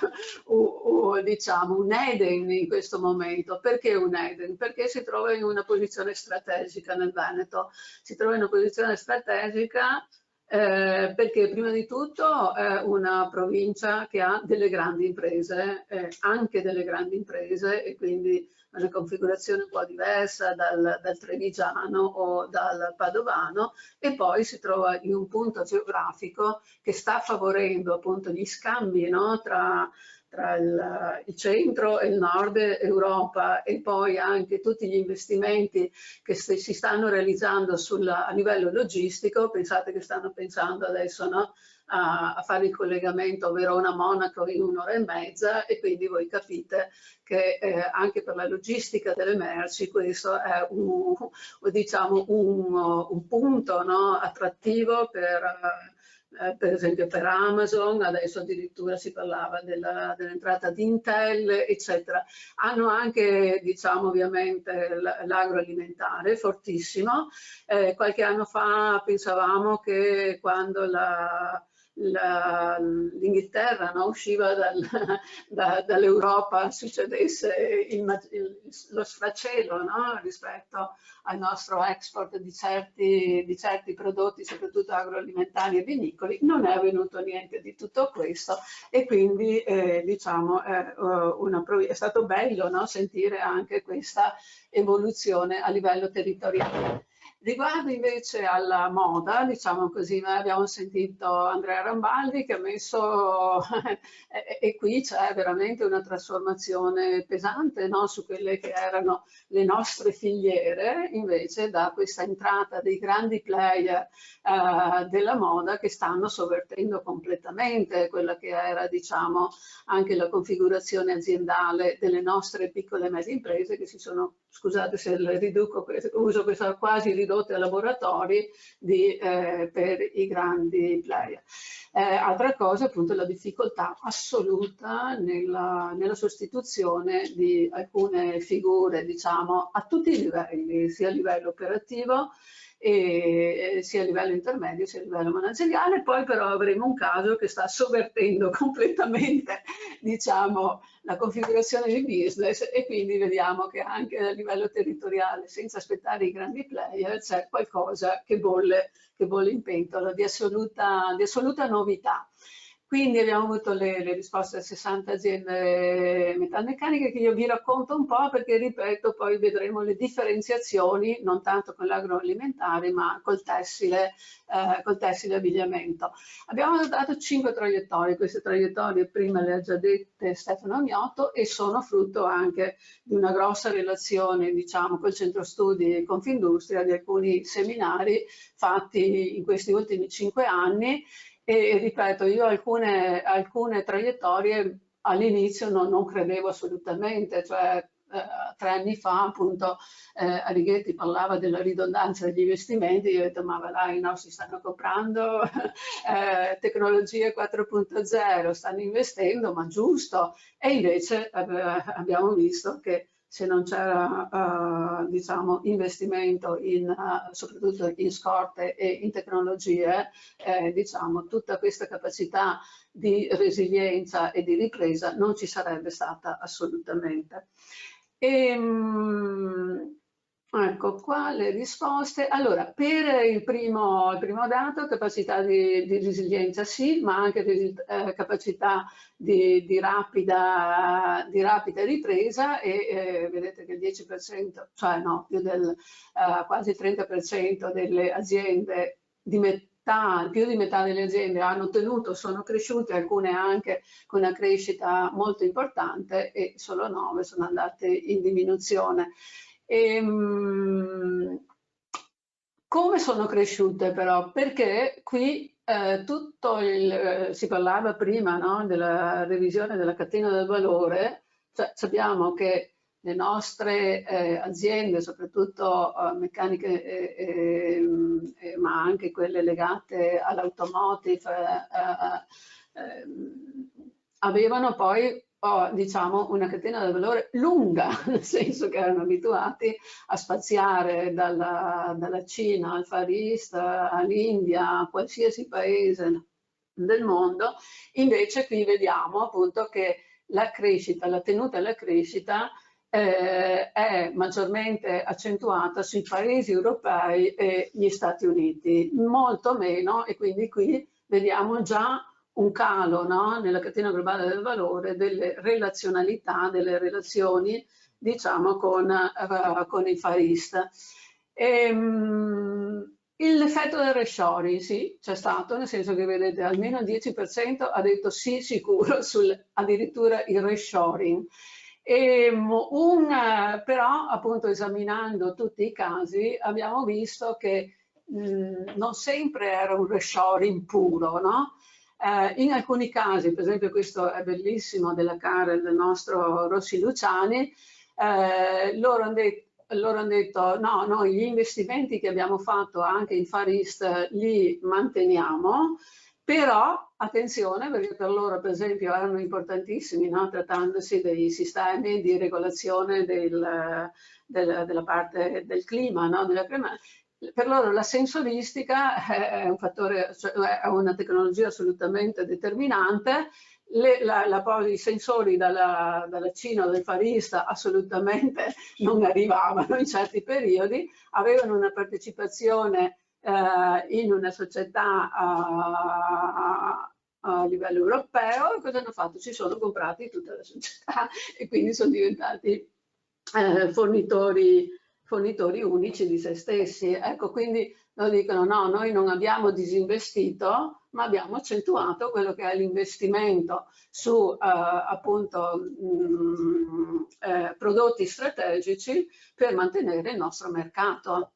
S4: diciamo un Eden in questo momento. Perché un Eden? Perché si trova in una posizione strategica nel Veneto, si trova in una posizione strategica perché prima di tutto è una provincia che ha delle grandi imprese, anche delle grandi imprese, e quindi una configurazione un po' diversa dal trevigiano o dal padovano, e poi si trova in un punto geografico che sta favorendo appunto gli scambi, no, tra il centro e il nord Europa, e poi anche tutti gli investimenti che si stanno realizzando a livello logistico. Pensate che stanno pensando adesso, no, a fare il collegamento Verona-Monaco in 1 ora e mezza, e quindi voi capite che anche per la logistica delle merci questo è diciamo un punto, no, attrattivo per esempio per Amazon. Adesso addirittura si parlava dell'entrata di Intel, eccetera. Hanno anche, diciamo, ovviamente l'agroalimentare fortissimo. Qualche anno fa pensavamo che quando l'Inghilterra, no, usciva dall'Europa succedesse lo sfracello, no, rispetto al nostro export di certi prodotti, soprattutto agroalimentari e vinicoli. Non è avvenuto niente di tutto questo, e quindi diciamo è stato bello, no, sentire anche questa evoluzione a livello territoriale. Riguardo invece alla moda, diciamo così, noi abbiamo sentito Andrea Rambaldi che ha messo, e qui c'è veramente una trasformazione pesante, no, su quelle che erano le nostre filiere, invece da questa entrata dei grandi player della moda che stanno sovvertendo completamente quella che era, diciamo, anche la configurazione aziendale delle nostre piccole e medie imprese, che si sono, scusate se uso questa quasi ridotte a laboratori per i grandi player. Altra cosa, appunto, la difficoltà assoluta nella sostituzione di alcune figure, diciamo, a tutti i livelli, sia a livello operativo, sia a livello intermedio sia a livello manageriale. Poi però avremo un caso che sta sovvertendo completamente, diciamo, la configurazione di business, e quindi vediamo che anche a livello territoriale, senza aspettare i grandi player, c'è qualcosa che bolle in pentola di assoluta novità. Quindi abbiamo avuto le risposte a 60 aziende metalmeccaniche, che io vi racconto un po' perché, ripeto, poi vedremo le differenziazioni, non tanto con l'agroalimentare, ma col tessile e abbigliamento. Abbiamo dato 5 traiettorie, queste traiettorie prima le ha già dette Stefano Amiotto e sono frutto anche di una grossa relazione, diciamo, col centro studi e Confindustria, di alcuni seminari fatti in questi ultimi 5 anni. E ripeto, io alcune traiettorie all'inizio non credevo assolutamente, cioè 3 anni fa appunto Righetti parlava della ridondanza degli investimenti, io ho detto ma va là, i nostri stanno comprando tecnologie 4.0, stanno investendo, ma giusto, e invece abbiamo visto che se non c'era diciamo, investimento soprattutto in scorte e in tecnologie, diciamo, tutta questa capacità di resilienza e di ripresa non ci sarebbe stata assolutamente. Ecco qua le risposte. Allora, per il primo dato, capacità di resilienza sì, ma anche capacità di rapida ripresa, e vedete che il 10%, cioè no, più del quasi il 30% delle aziende più di metà delle aziende hanno ottenuto, sono cresciute, alcune anche con una crescita molto importante, e solo 9 sono andate in diminuzione. Come sono cresciute però? Perché qui si parlava prima, no, della revisione della catena del valore, cioè sappiamo che le nostre aziende, soprattutto meccaniche, ma anche quelle legate all'automotive, avevano poi diciamo una catena del valore lunga, nel senso che erano abituati a spaziare dalla Cina al Far East, all'India, a qualsiasi paese del mondo. Invece qui vediamo appunto che la crescita, la tenuta alla crescita è maggiormente accentuata sui paesi europei e gli Stati Uniti, molto meno, e quindi qui vediamo già un calo, no, nella catena globale del valore delle relazionalità, delle relazioni, diciamo, con il Far East. L'effetto del reshoring, sì, c'è stato, nel senso che vedete almeno il 10% ha detto sì sicuro addirittura il reshoring. Però appunto esaminando tutti i casi abbiamo visto che non sempre era un reshoring puro, no? In alcuni casi, per esempio questo è bellissimo della Carel del nostro Rossi Luciani, loro hanno detto no, noi gli investimenti che abbiamo fatto anche in Far East li manteniamo, però attenzione, perché per loro per esempio erano importantissimi, no? Trattandosi dei sistemi di regolazione della parte del clima, no? Per loro la sensoristica è un fattore, cioè è una tecnologia assolutamente determinante. I sensori dalla Cina o dal Far East assolutamente non arrivavano in certi periodi, avevano una partecipazione in una società a livello europeo, e cosa hanno fatto? Si sono comprati tutta la società e quindi sono diventati fornitori unici di se stessi. Ecco, quindi loro dicono no, noi non abbiamo disinvestito, ma abbiamo accentuato quello che è l'investimento su appunto prodotti strategici per mantenere il nostro mercato.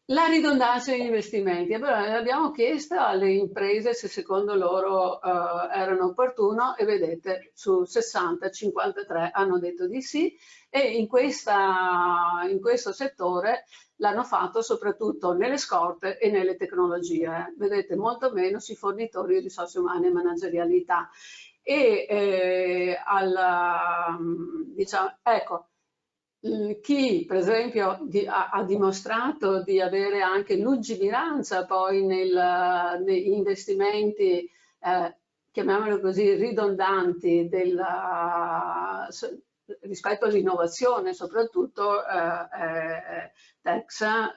S4: La ridondanza degli investimenti, abbiamo chiesto alle imprese se secondo loro erano opportuno, e vedete su 60, 53 hanno detto di sì, e in questo settore l'hanno fatto soprattutto nelle scorte e nelle tecnologie, vedete molto meno sui fornitori di risorse umane e managerialità. E diciamo, ecco, chi per esempio ha dimostrato di avere anche lungimiranza poi negli investimenti, chiamiamolo così, ridondanti rispetto all'innovazione, soprattutto Texa,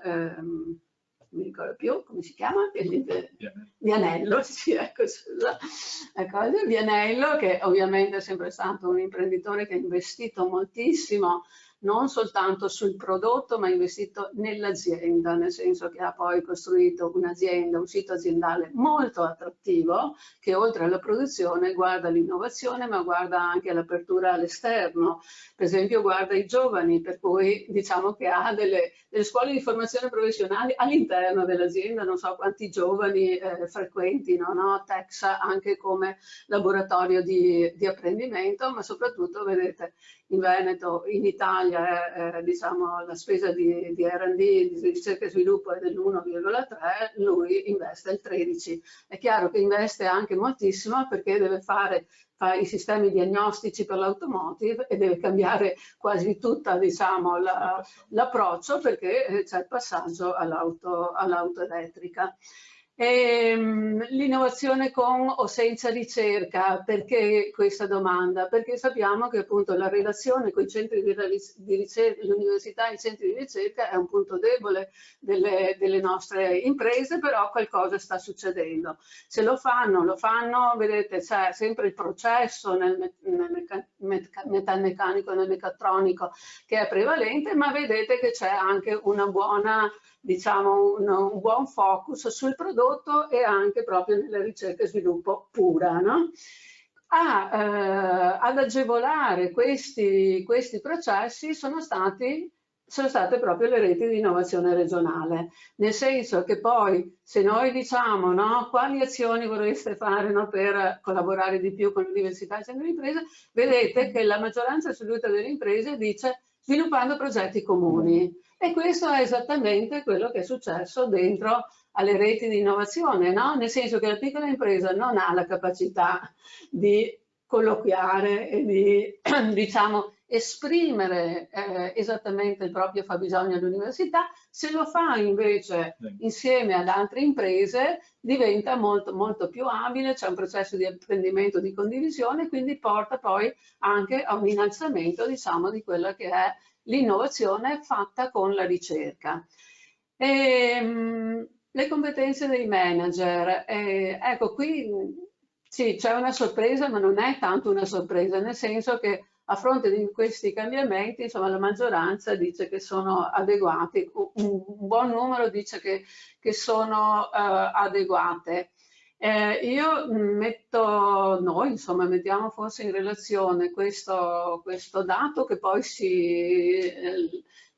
S4: mi ricordo più come si chiama, Vianello, sì, ecco, scusa, ecco, Vianello, che ovviamente è sempre stato un imprenditore che ha investito moltissimo, non soltanto sul prodotto, ma ha investito nell'azienda, nel senso che ha poi costruito un'azienda, un sito aziendale molto attrattivo, che oltre alla produzione guarda l'innovazione, ma guarda anche l'apertura all'esterno. Per esempio guarda i giovani, per cui diciamo che ha delle scuole di formazione professionale all'interno dell'azienda, non so quanti giovani frequentino, no? Texa anche come laboratorio di apprendimento, ma soprattutto vedete in Veneto, in Italia diciamo, la spesa di R&D, di ricerca e sviluppo è dell'1,3, lui investe il 13. È chiaro che investe anche moltissimo perché deve fare i sistemi diagnostici per l'automotive e deve cambiare quasi tutta diciamo, l'approccio perché c'è il passaggio all'auto elettrica. L'innovazione con o senza ricerca, perché questa domanda? Perché sappiamo che appunto la relazione con i centri di ricerca, l'università e i centri di ricerca è un punto debole delle nostre imprese, però qualcosa sta succedendo. Se lo fanno, vedete, c'è sempre il processo nel metalmeccanico, nel meccatronico che è prevalente, ma vedete che c'è anche una buona, diciamo, un buon focus sul prodotto e anche proprio nella ricerca e sviluppo pura, no? Ad agevolare questi processi sono state proprio le reti di innovazione regionale, nel senso che poi se noi diciamo no, quali azioni vorreste fare no, per collaborare di più con l'università e centri di impresa, vedete che la maggioranza assoluta delle imprese dice sviluppando progetti comuni. E questo è esattamente quello che è successo dentro alle reti di innovazione, no? Nel senso che la piccola impresa non ha la capacità di colloquiare e di, diciamo, esprimere esattamente il proprio fabbisogno all'università, se lo fa invece insieme ad altre imprese diventa molto, molto più abile, c'è un processo di apprendimento, di condivisione, quindi porta poi anche a un innalzamento, diciamo, di quella che è l'innovazione fatta con la ricerca. Le competenze dei manager, ecco qui sì, c'è una sorpresa, ma non è tanto una sorpresa, nel senso che a fronte di questi cambiamenti, insomma, la maggioranza dice che sono adeguati, un buon numero dice che sono adeguate. Noi insomma mettiamo forse in relazione questo dato che poi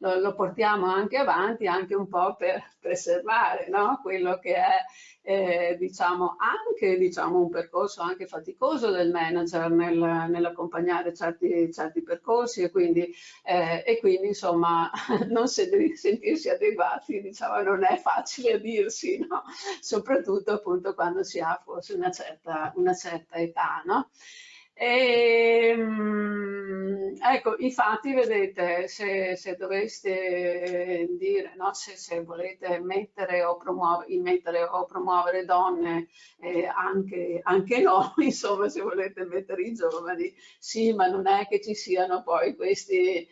S4: lo portiamo anche avanti, anche un po' per preservare no? Quello che è diciamo, anche diciamo, un percorso anche faticoso del manager nell'accompagnare certi percorsi e quindi insomma non sentirsi adeguati diciamo, non è facile a dirsi, no? Soprattutto appunto quando si ha forse una certa età. No? Ecco, infatti vedete, se doveste dire, no, se volete mettere o promuovere donne, anche no, insomma, se volete mettere i giovani, sì, ma non è che ci siano poi questi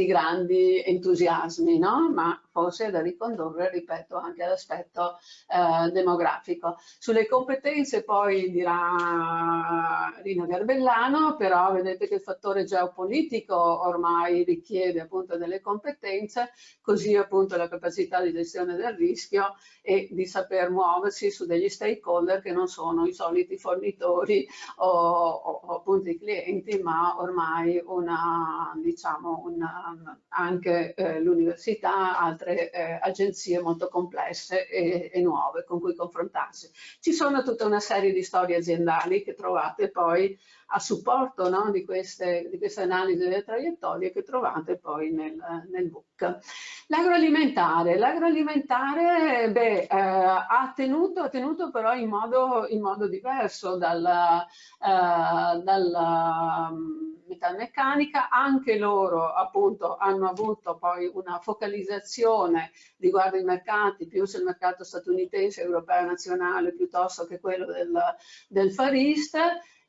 S4: grandi entusiasmi, no? Ma forse è da ricondurre, ripeto, anche all'aspetto demografico. Sulle competenze poi dirà Rino Garbellano, però vedete che il fattore geopolitico ormai richiede appunto delle competenze, così appunto la capacità di gestione del rischio e di saper muoversi su degli stakeholder che non sono i soliti fornitori o appunto i clienti, ma ormai anche l'università, altre agenzie molto complesse e nuove con cui confrontarsi. Ci sono tutta una serie di storie aziendali che trovate poi a supporto no, di queste analisi delle traiettorie che trovate poi nel book. L'agroalimentare ha tenuto però in modo diverso dalla metalmeccanica, anche loro appunto hanno avuto poi una focalizzazione riguardo i mercati, più sul mercato statunitense, europeo, nazionale, piuttosto che quello del Far East.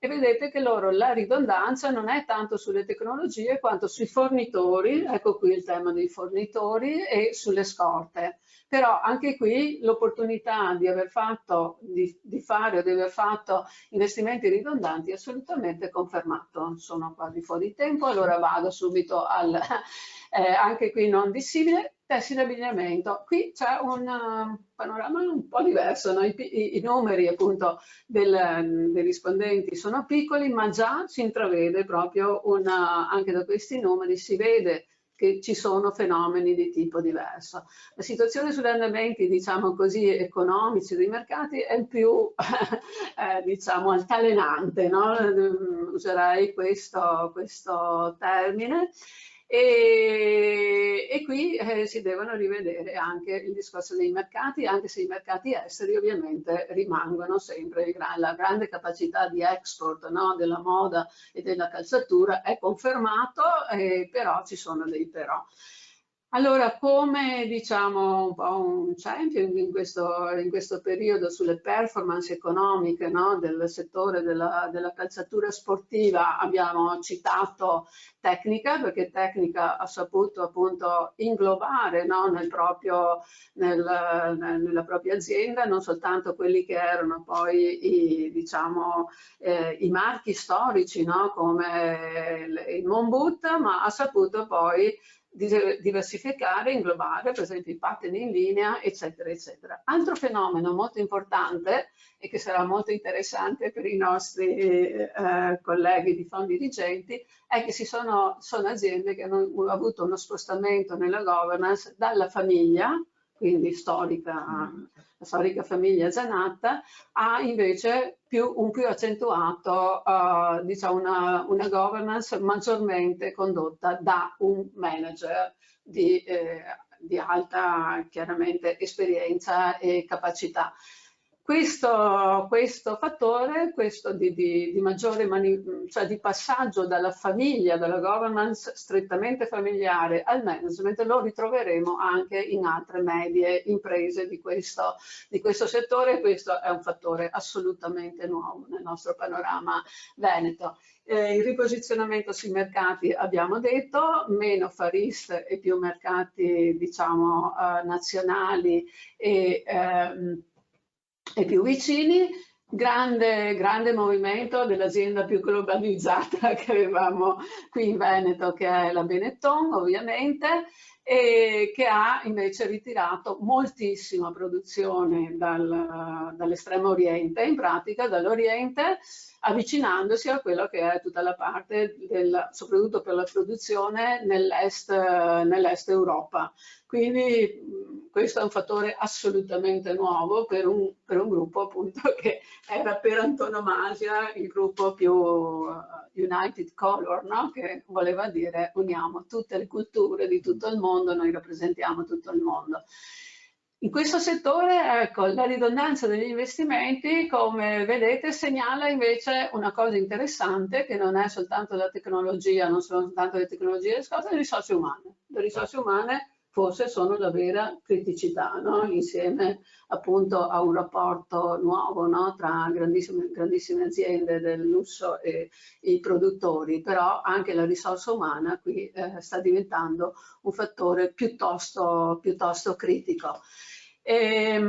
S4: e vedete che loro la ridondanza non è tanto sulle tecnologie quanto sui fornitori, ecco qui il tema dei fornitori, e sulle scorte. Però anche qui l'opportunità di aver fatto, di fare o di aver fatto investimenti ridondanti è assolutamente confermato. Sono quasi fuori tempo, allora vado subito al, anche qui non dissimile, tessile e abbigliamento. Qui c'è un panorama un po' diverso, no? I numeri appunto dei rispondenti sono piccoli, ma già si intravede proprio anche da questi numeri si vede che ci sono fenomeni di tipo diverso. La situazione sugli andamenti, diciamo così, economici dei mercati è più, diciamo, altalenante, no? Userei questo termine. E qui si devono rivedere anche il discorso dei mercati, anche se i mercati esteri ovviamente rimangono sempre, la grande capacità di export, no, della moda e della calzatura è confermato, però ci sono dei però. Allora, come diciamo un po' un champion in questo periodo sulle performance economiche, no, del settore della calzatura sportiva, abbiamo citato Tecnica, perché Tecnica ha saputo appunto inglobare, no, nella propria azienda non soltanto quelli che erano poi diciamo, i marchi storici, no, come il Moon Boot, ma ha saputo poi diversificare, inglobare per esempio i pattern in linea, eccetera, eccetera. Altro fenomeno molto importante e che sarà molto interessante per i nostri colleghi di fondi dirigenti è che sono aziende che hanno avuto uno spostamento nella governance dalla famiglia, quindi la storica famiglia Zanatta, ha invece un più accentuato, diciamo una governance maggiormente condotta da un manager di alta, chiaramente, esperienza e capacità. Questo fattore, questo di maggiore cioè di passaggio dalla famiglia, dalla governance strettamente familiare al management, lo ritroveremo anche in altre medie imprese di questo settore. Questo è un fattore assolutamente nuovo nel nostro panorama veneto. Il riposizionamento sui mercati abbiamo detto, meno Far East e più mercati, diciamo, nazionali e più vicini. Grande movimento dell'azienda più globalizzata che avevamo qui in Veneto, che è la Benetton, ovviamente, e che ha invece ritirato moltissima produzione dall'estremo oriente, in pratica dall'oriente, avvicinandosi a quello che è tutta la parte soprattutto per la produzione nell'est Europa. Quindi questo è un fattore assolutamente nuovo per un gruppo appunto che era per antonomasia il gruppo più United Color, no? Che voleva dire uniamo tutte le culture di tutto il mondo, noi rappresentiamo tutto il mondo. In questo settore, ecco, la ridondanza degli investimenti, come vedete, segnala invece una cosa interessante, che non è soltanto la tecnologia, non sono soltanto le tecnologie, le risorse umane. Le risorse umane forse sono la vera criticità, no? Insieme appunto a un rapporto nuovo, no? Tra grandissime aziende del lusso e i produttori, però anche la risorsa umana qui sta diventando un fattore piuttosto critico. Ecco,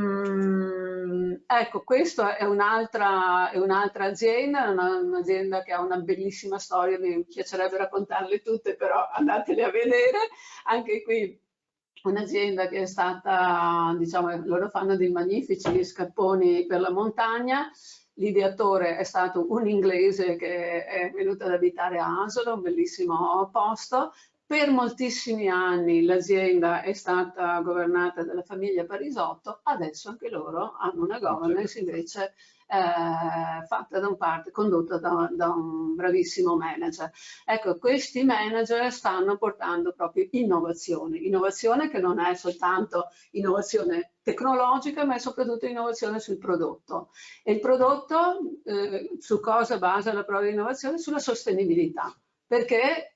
S4: questa è un'altra azienda, un'azienda che ha una bellissima storia, mi piacerebbe raccontarle tutte, però andatele a vedere. Anche qui un'azienda che è stata, diciamo, loro fanno dei magnifici scarponi per la montagna. L'ideatore è stato un inglese che è venuto ad abitare a Asolo, un bellissimo posto. Per moltissimi anni l'azienda è stata governata dalla famiglia Parisotto, adesso anche loro hanno una governance invece condotta da un bravissimo manager. Ecco, questi manager stanno portando proprio innovazione che non è soltanto innovazione tecnologica, ma è soprattutto innovazione sul prodotto. E il prodotto su cosa basa la propria innovazione? Sulla sostenibilità. perché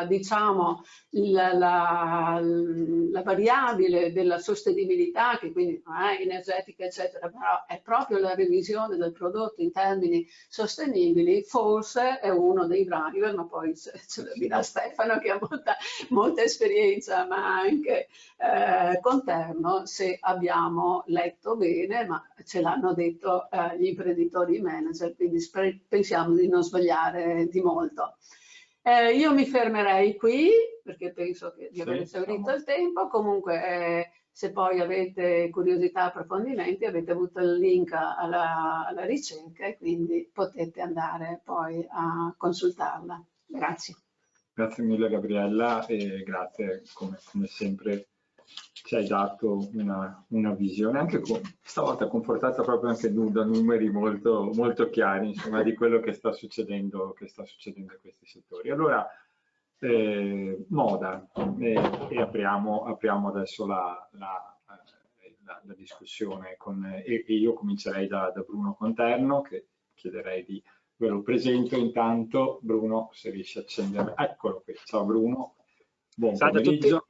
S4: diciamo, la variabile della sostenibilità, che quindi non è energetica eccetera, però è proprio la revisione del prodotto in termini sostenibili, forse è uno dei driver, ma poi ce lo dirà Stefano che ha molta esperienza, ma anche Conterno, se abbiamo letto bene, ma ce l'hanno detto gli imprenditori manager, quindi pensiamo di non sbagliare di molto. Io mi fermerei qui perché penso di aver esaurito il tempo. Comunque, se poi avete curiosità, approfondimenti, avete avuto il link alla ricerca e quindi potete andare poi a consultarla. Grazie.
S1: Grazie mille Gabriella e grazie come sempre ci hai dato una visione anche stavolta confortata proprio anche da numeri molto, molto chiari, insomma, di quello che sta succedendo in questi settori. Allora, moda, e apriamo adesso la discussione e io comincerei da Bruno Conterno, che chiederei di ve lo presento intanto. Bruno, se riesci a accendere, eccolo qui. Ciao Bruno, buon pomeriggio.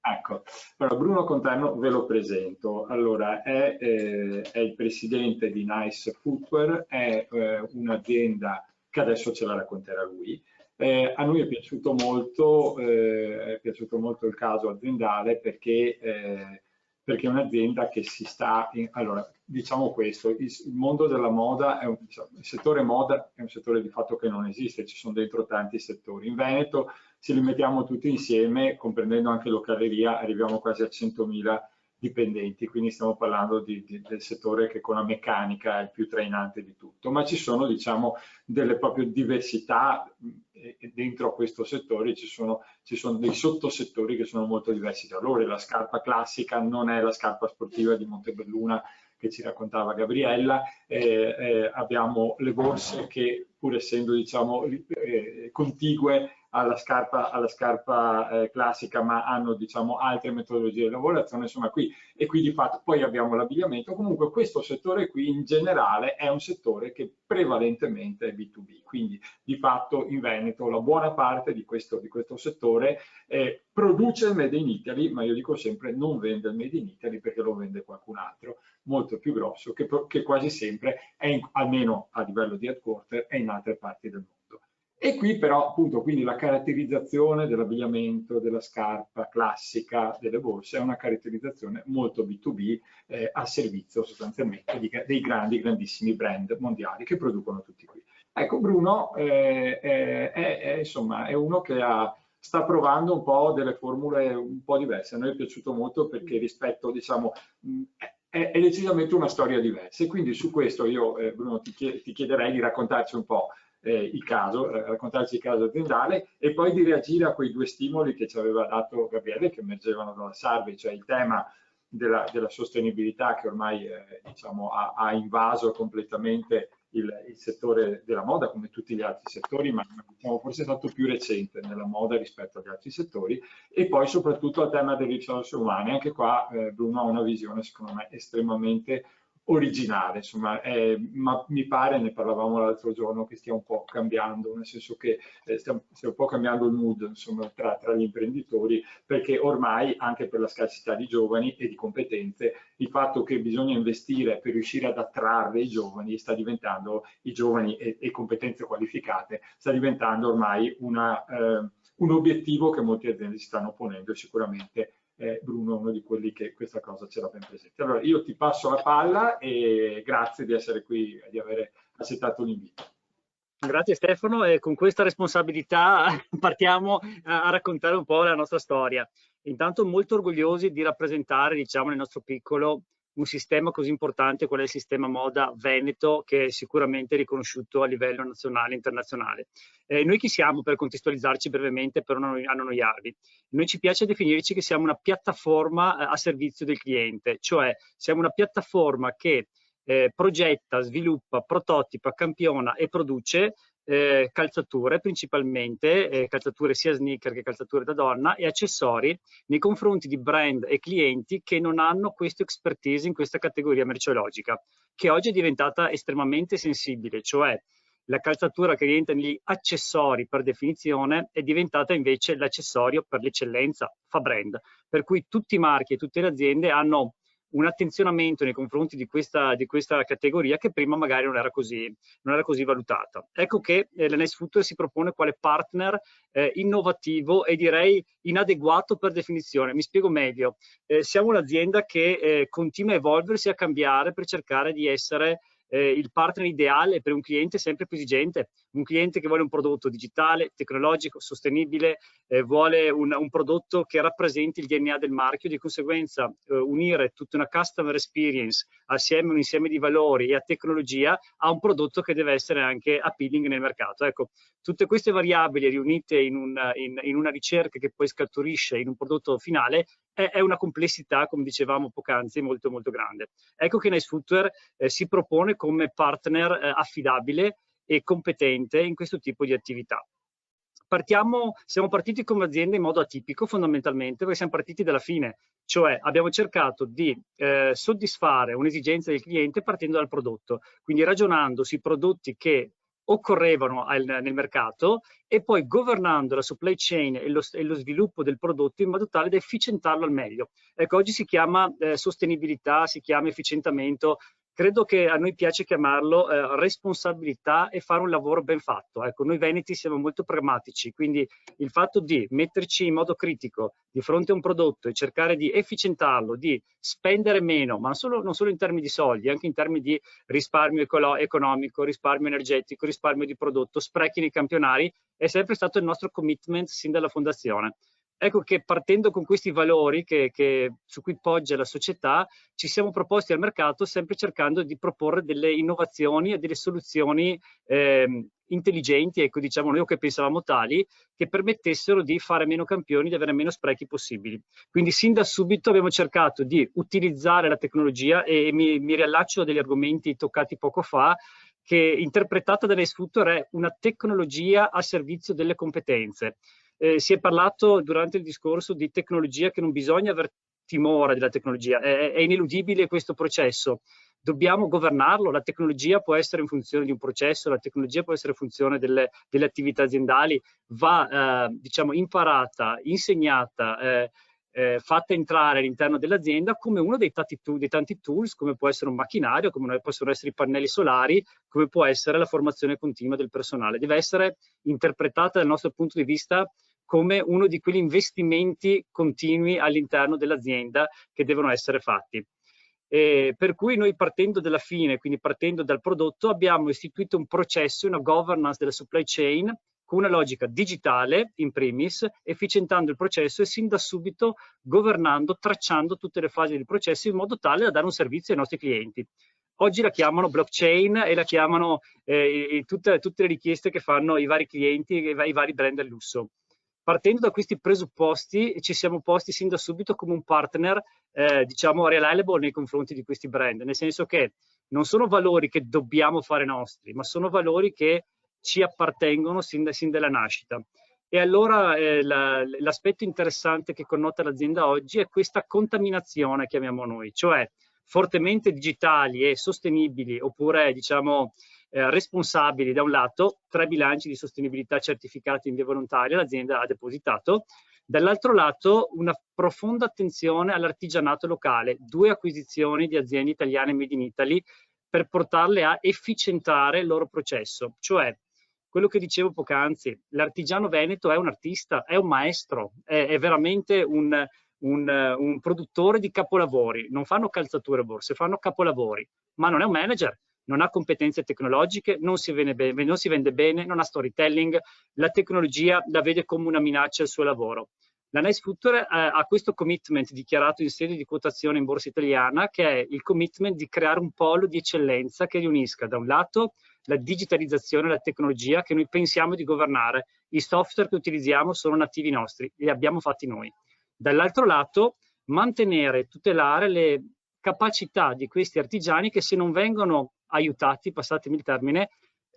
S1: Ecco, allora, Bruno Conterno ve lo presento. Allora, è il presidente di Nice Footwear, è un'azienda che adesso ce la racconterà lui. A noi è piaciuto molto il caso aziendale perché è un'azienda che si sta allora diciamo questo, il mondo della moda il settore moda è un settore di fatto che non esiste, ci sono dentro tanti settori. In Veneto, se li mettiamo tutti insieme, comprendendo anche l'occhialeria, arriviamo quasi a 100.000 dipendenti, quindi stiamo parlando del settore che con la meccanica è il più trainante di tutto, ma ci sono diciamo delle proprie diversità dentro a questo settore, ci sono dei sottosettori che sono molto diversi tra loro. La scarpa classica non è la scarpa sportiva di Montebelluna che ci raccontava Gabriella, abbiamo le borse che pur essendo diciamo contigue alla scarpa classica, ma hanno diciamo altre metodologie di lavorazione, insomma qui e qui di fatto poi abbiamo l'abbigliamento. Comunque questo settore qui in generale è un settore che prevalentemente è B2B, quindi di fatto in Veneto la buona parte di questo settore produce il Made in Italy, ma io dico sempre non vende il Made in Italy perché lo vende qualcun altro molto più grosso che quasi sempre è almeno a livello di headquarter è in altre parti del mondo. E qui però appunto quindi la caratterizzazione dell'abbigliamento, della scarpa classica, delle borse è una caratterizzazione molto B2B a servizio sostanzialmente dei grandissimi brand mondiali che producono tutti qui. Ecco, Bruno insomma, è uno che sta provando un po' delle formule un po' diverse. A noi è piaciuto molto perché rispetto, diciamo, è decisamente una storia diversa. E quindi su questo io, Bruno, ti chiederei di raccontarci un po' raccontarci il caso aziendale e poi di reagire a quei due stimoli che ci aveva dato Gabriele che emergevano dalla survey, cioè il tema della sostenibilità che ormai diciamo, ha invaso completamente il settore della moda come tutti gli altri settori, ma diciamo, forse è stato più recente nella moda rispetto agli altri settori, e poi soprattutto al tema delle risorse umane. Anche qua Bruno ha una visione secondo me estremamente originale, insomma, ma mi pare, ne parlavamo l'altro giorno, che stia un po' cambiando, nel senso che stia un po' cambiando il mood, insomma, tra gli imprenditori, perché ormai anche per la scarsità di giovani e di competenze, il fatto che bisogna investire per riuscire ad attrarre i giovani i giovani e competenze qualificate, sta diventando ormai un obiettivo che molte aziende si stanno ponendo e sicuramente Bruno è uno di quelli che questa cosa ce l'ha ben presente. Allora io ti passo la palla e grazie di essere qui, di aver accettato l'invito.
S5: Grazie Stefano, e con questa responsabilità partiamo a raccontare un po' la nostra storia. Intanto molto orgogliosi di rappresentare, diciamo, nel nostro piccolo un sistema così importante qual è il sistema moda veneto, che è sicuramente riconosciuto a livello nazionale e internazionale. Noi chi siamo, per contestualizzarci brevemente, per non annoiarvi? Noi ci piace definirci che siamo una piattaforma a servizio del cliente, cioè siamo una piattaforma che progetta, sviluppa, prototipa, campiona e produce calzature principalmente, calzature sia sneaker che calzature da donna, e accessori nei confronti di brand e clienti che non hanno questa expertise in questa categoria merceologica, che oggi è diventata estremamente sensibile, cioè la calzatura che rientra negli accessori per definizione è diventata invece l'accessorio per l'eccellenza, fa brand. Per cui tutti i marchi e tutte le aziende hanno un attenzionamento nei confronti di questa categoria che prima magari non era così valutata. Ecco che la Nice Footwear si propone quale partner innovativo e direi inadeguato per definizione. Mi spiego meglio. Siamo un'azienda che continua a evolversi, a cambiare per cercare di essere il partner ideale per un cliente sempre più esigente, un cliente che vuole un prodotto digitale, tecnologico, sostenibile, vuole un prodotto che rappresenti il DNA del marchio, di conseguenza unire tutta una customer experience assieme a un insieme di valori e a tecnologia a un prodotto che deve essere anche appealing nel mercato. Ecco, tutte queste variabili riunite in una ricerca che poi scaturisce in un prodotto finale è una complessità, come dicevamo poc'anzi, molto molto grande. Ecco che Nice Footwear si propone come partner affidabile e competente in questo tipo di attività. Siamo partiti come azienda in modo atipico fondamentalmente, perché siamo partiti dalla fine, cioè abbiamo cercato di soddisfare un'esigenza del cliente partendo dal prodotto, quindi ragionando sui prodotti che occorrevano nel mercato e poi governando la supply chain e lo sviluppo del prodotto in modo tale da efficientarlo al meglio. Ecco, oggi si chiama sostenibilità, si chiama efficientamento. Credo che a noi piace chiamarlo responsabilità e fare un lavoro ben fatto. Ecco, noi veneti siamo molto pragmatici, quindi il fatto di metterci in modo critico di fronte a un prodotto e cercare di efficientarlo, di spendere meno, ma non solo in termini di soldi, anche in termini di risparmio economico, risparmio energetico, risparmio di prodotto, sprechi nei campionari, è sempre stato il nostro commitment sin dalla fondazione. Ecco che partendo con questi valori su cui poggia la società, ci siamo proposti al mercato sempre cercando di proporre delle innovazioni e delle soluzioni intelligenti, ecco, diciamo noi, o che pensavamo tali, che permettessero di fare meno campioni, di avere meno sprechi possibili. Quindi sin da subito abbiamo cercato di utilizzare la tecnologia e mi riallaccio a degli argomenti toccati poco fa, che interpretata da Nice Footwear è una tecnologia a servizio delle competenze. Si è parlato durante il discorso di tecnologia, che non bisogna aver timore della tecnologia, è ineludibile questo processo, dobbiamo governarlo, la tecnologia può essere in funzione di un processo, la tecnologia può essere in funzione delle attività aziendali, va diciamo imparata, insegnata, fatta entrare all'interno dell'azienda come uno dei tanti tools, come può essere un macchinario, come possono essere i pannelli solari, come può essere la formazione continua del personale. Deve essere interpretata dal nostro punto di vista come uno di quegli investimenti continui all'interno dell'azienda che devono essere fatti. Per cui noi, partendo dalla fine, quindi partendo dal prodotto, abbiamo istituito un processo, una governance della supply chain con una logica digitale in primis, efficientando il processo e sin da subito governando, tracciando tutte le fasi del processo in modo tale da dare un servizio ai nostri clienti. Oggi la chiamano blockchain e la chiamano tutte le richieste che fanno i vari clienti e i vari brand del lusso. Partendo da questi presupposti ci siamo posti sin da subito come un partner diciamo reliable nei confronti di questi brand, nel senso che non sono valori che dobbiamo fare nostri, ma sono valori che ci appartengono sin dalla nascita. E allora l'aspetto interessante che connota l'azienda oggi è questa contaminazione, chiamiamo noi, cioè fortemente digitali e sostenibili, oppure diciamo responsabili da un lato, 3 bilanci di sostenibilità certificati in via volontaria l'azienda ha depositato, dall'altro lato una profonda attenzione all'artigianato locale, 2 acquisizioni di aziende italiane made in Italy per portarle a efficientare il loro processo, cioè quello che dicevo poc'anzi, l'artigiano veneto è un artista, è un maestro, è veramente un produttore di capolavori, non fanno calzature borse, fanno capolavori, ma non è un manager, non ha competenze tecnologiche, non si vende bene, non ha storytelling, la tecnologia la vede come una minaccia al suo lavoro. La Nice Footwear ha questo commitment dichiarato in sede di quotazione in borsa italiana, che è il commitment di creare un polo di eccellenza che riunisca da un lato la digitalizzazione e la tecnologia che noi pensiamo di governare. I software che utilizziamo sono nativi nostri, li abbiamo fatti noi. Dall'altro lato mantenere e tutelare le capacità di questi artigiani che, se non vengono aiutati, passatemi il termine,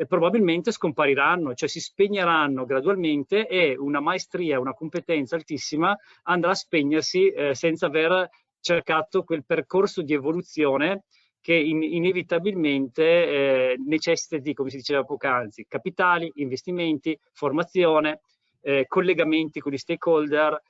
S5: probabilmente scompariranno, cioè si spegneranno gradualmente e una maestria, una competenza altissima andrà a spegnersi senza aver cercato quel percorso di evoluzione che inevitabilmente necessita di, come si diceva poc'anzi, capitali, investimenti, formazione, collegamenti con gli stakeholder,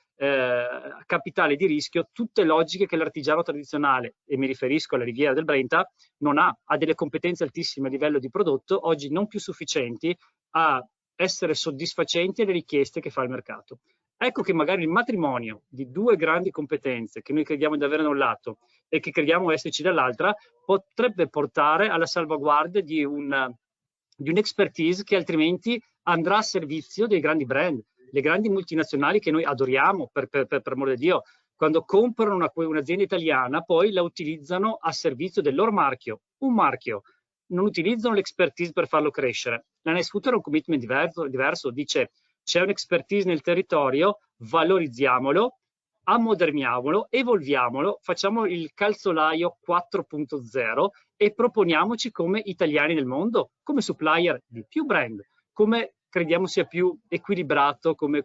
S5: capitale di rischio, tutte logiche che l'artigiano tradizionale, e mi riferisco alla Riviera del Brenta, non ha delle competenze altissime a livello di prodotto, oggi non più sufficienti a essere soddisfacenti alle richieste che fa il mercato. Ecco che magari il matrimonio di due grandi competenze che noi crediamo di avere da un lato e che crediamo esserci dall'altra potrebbe portare alla salvaguardia di un'expertise che altrimenti andrà a servizio dei grandi brand, le grandi multinazionali che noi adoriamo, per amore di Dio. Quando comprano un'azienda italiana, poi la utilizzano a servizio del loro marchio, un marchio. Non utilizzano l'expertise per farlo crescere. La Nice Food è un commitment diverso, dice c'è un'expertise nel territorio, valorizziamolo, ammoderniamolo, evolviamolo, facciamo il calzolaio 4.0 e proponiamoci come italiani nel mondo, come supplier di più brand, come crediamo sia più equilibrato come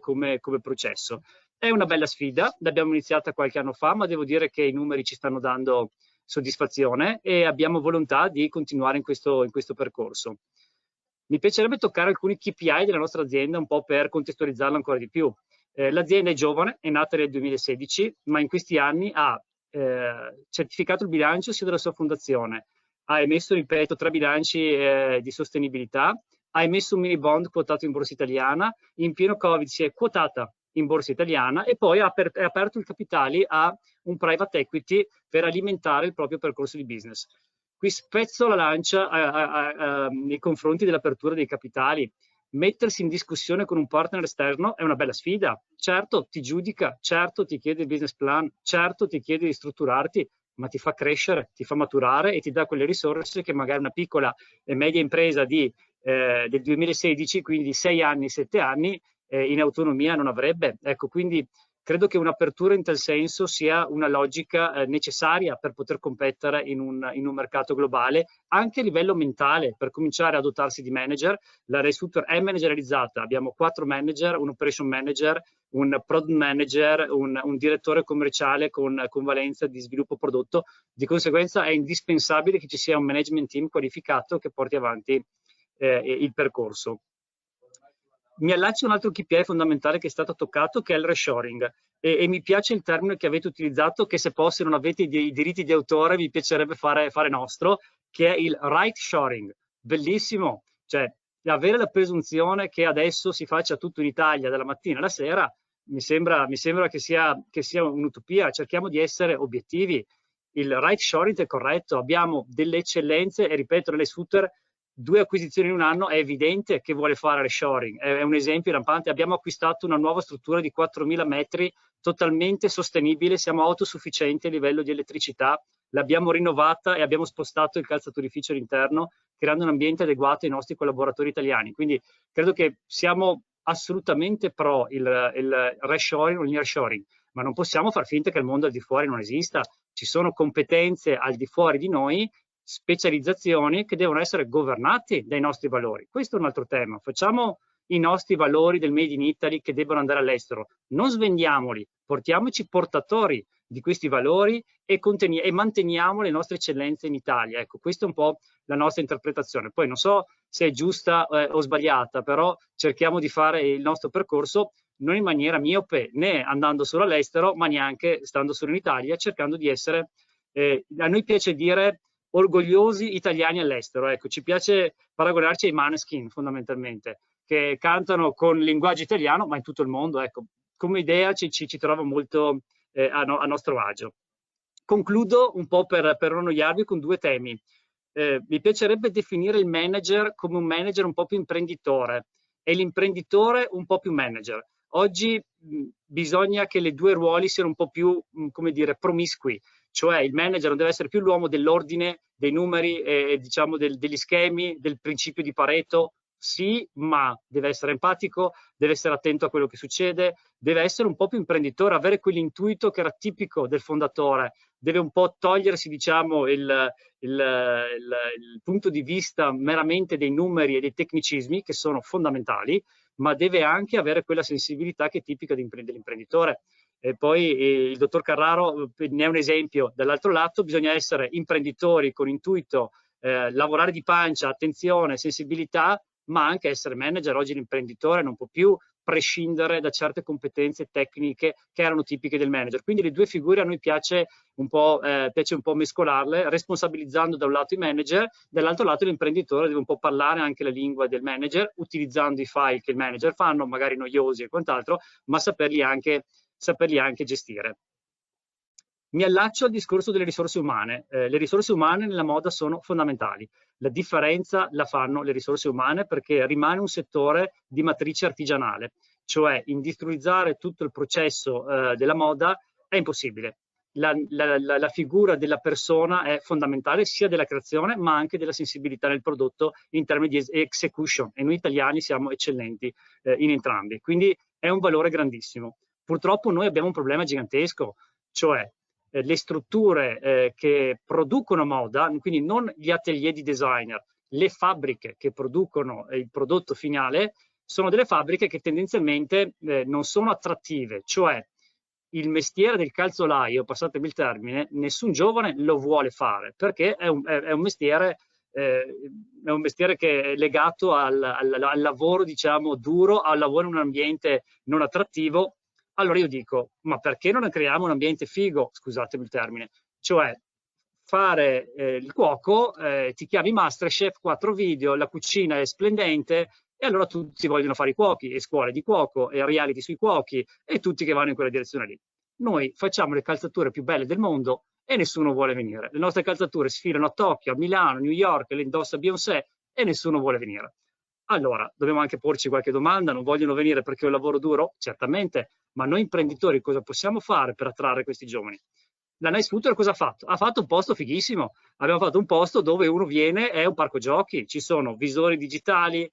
S5: processo. È una bella sfida, l'abbiamo iniziata qualche anno fa, ma devo dire che i numeri ci stanno dando soddisfazione e abbiamo volontà di continuare in questo percorso. Mi piacerebbe toccare alcuni KPI della nostra azienda un po' per contestualizzarla ancora di più. L'azienda è giovane, è nata nel 2016, ma in questi anni ha certificato il bilancio sia della sua fondazione, ha emesso, ripeto, 3 bilanci di sostenibilità, ha emesso un mini bond quotato in borsa italiana, in pieno Covid si è quotata in borsa italiana e poi ha aperto i capitali a un private equity per alimentare il proprio percorso di business. Qui spezzo la lancia nei confronti dell'apertura dei capitali. Mettersi in discussione con un partner esterno è una bella sfida. Certo ti giudica, certo ti chiede il business plan, certo ti chiede di strutturarti, ma ti fa crescere, ti fa maturare e ti dà quelle risorse che magari una piccola e media impresa del 2016, quindi 6 anni, 7 anni, in autonomia non avrebbe. Ecco, quindi credo che un'apertura in tal senso sia una logica necessaria per poter competere in un mercato globale, anche a livello mentale, per cominciare a dotarsi di manager. La Nice Food è managerializzata, abbiamo 4 manager, un operation manager, un product manager, un direttore commerciale con valenza di sviluppo prodotto. Di conseguenza è indispensabile che ci sia un management team qualificato che porti avanti il percorso. Mi allaccio a un altro KPI fondamentale che è stato toccato, che è il reshoring, e mi piace il termine che avete utilizzato, che se poi non avete i diritti di autore vi piacerebbe fare nostro, che è il right shoring. Bellissimo, cioè avere la presunzione che adesso si faccia tutto in Italia dalla mattina alla sera mi sembra che sia un'utopia. Cerchiamo di essere obiettivi. Il right shoring è corretto, abbiamo delle eccellenze e ripeto, nelle Food 2 acquisizioni in un anno, è evidente che vuole fare reshoring. È un esempio lampante. Abbiamo acquistato una nuova struttura di 4.000 metri totalmente sostenibile, siamo autosufficienti a livello di elettricità, l'abbiamo rinnovata e abbiamo spostato il calzaturificio all'interno, creando un ambiente adeguato ai nostri collaboratori italiani. Quindi credo che siamo assolutamente pro il reshoring o il nearshoring, ma non possiamo far finta che il mondo al di fuori non esista. Ci sono competenze al di fuori di noi, specializzazioni che devono essere governate dai nostri valori. Questo è un altro tema. Facciamo i nostri valori del Made in Italy che devono andare all'estero. Non svendiamoli, portiamoci portatori di questi valori e manteniamo le nostre eccellenze in Italia. Ecco, questa è un po' la nostra interpretazione. Poi non so se è giusta o sbagliata, però cerchiamo di fare il nostro percorso non in maniera miope, né andando solo all'estero, ma neanche stando solo in Italia, cercando di essere, a noi piace dire, orgogliosi italiani all'estero. Ecco, ci piace paragonarci ai Maneskin fondamentalmente, che cantano con linguaggio italiano ma in tutto il mondo. Ecco, come idea ci trova molto a nostro agio. Concludo un po' per non annoiarvi con 2 temi. Mi piacerebbe definire il manager come un manager un po' più imprenditore e l'imprenditore un po' più manager. Oggi bisogna che le 2 ruoli siano un po' più, come dire, promiscui. Cioè il manager non deve essere più l'uomo dell'ordine, dei numeri, diciamo degli schemi, del principio di Pareto, sì, ma deve essere empatico, deve essere attento a quello che succede, deve essere un po' più imprenditore, avere quell'intuito che era tipico del fondatore, deve un po' togliersi, diciamo, il punto di vista meramente dei numeri e dei tecnicismi, che sono fondamentali, ma deve anche avere quella sensibilità che è tipica dell'imprenditore. E poi il dottor Carraro ne è un esempio. Dall'altro lato bisogna essere imprenditori con intuito, lavorare di pancia, attenzione, sensibilità, ma anche essere manager. Oggi l'imprenditore non può più prescindere da certe competenze tecniche che erano tipiche del manager. Quindi le due figure a noi piace un po' mescolarle, responsabilizzando da un lato i manager, dall'altro lato l'imprenditore deve un po' parlare anche la lingua del manager, utilizzando i file che il manager fanno, magari noiosi e quant'altro, ma saperli anche gestire. Mi allaccio al discorso delle risorse umane. Le risorse umane nella moda sono fondamentali. La differenza la fanno le risorse umane, perché rimane un settore di matrice artigianale, cioè industrializzare tutto il processo della moda è impossibile. La figura della persona è fondamentale, sia della creazione ma anche della sensibilità nel prodotto in termini di execution, e noi italiani siamo eccellenti in entrambi, quindi è un valore grandissimo. Purtroppo noi abbiamo un problema gigantesco, cioè le strutture che producono moda, quindi non gli atelier di designer, le fabbriche che producono il prodotto finale, sono delle fabbriche che tendenzialmente non sono attrattive, cioè il mestiere del calzolaio, passatemi il termine, nessun giovane lo vuole fare, perché è un mestiere che è legato al lavoro, diciamo, duro, al lavoro in un ambiente non attrattivo. Allora io dico, ma perché non creiamo un ambiente figo, scusatemi il termine, cioè fare il cuoco, ti chiami Masterchef, 4 video, la cucina è splendente, e allora tutti vogliono fare i cuochi, e scuole di cuoco, e reality sui cuochi, e tutti che vanno in quella direzione lì. Noi facciamo le calzature più belle del mondo e nessuno vuole venire. Le nostre calzature sfilano a Tokyo, a Milano, a New York, le indossa Beyoncé e nessuno vuole venire. Allora, dobbiamo anche porci qualche domanda: non vogliono venire perché è un lavoro duro? Certamente, ma noi imprenditori cosa possiamo fare per attrarre questi giovani? La Nice Future cosa ha fatto? Ha fatto un posto fighissimo. Abbiamo fatto un posto dove uno viene, è un parco giochi, ci sono visori digitali,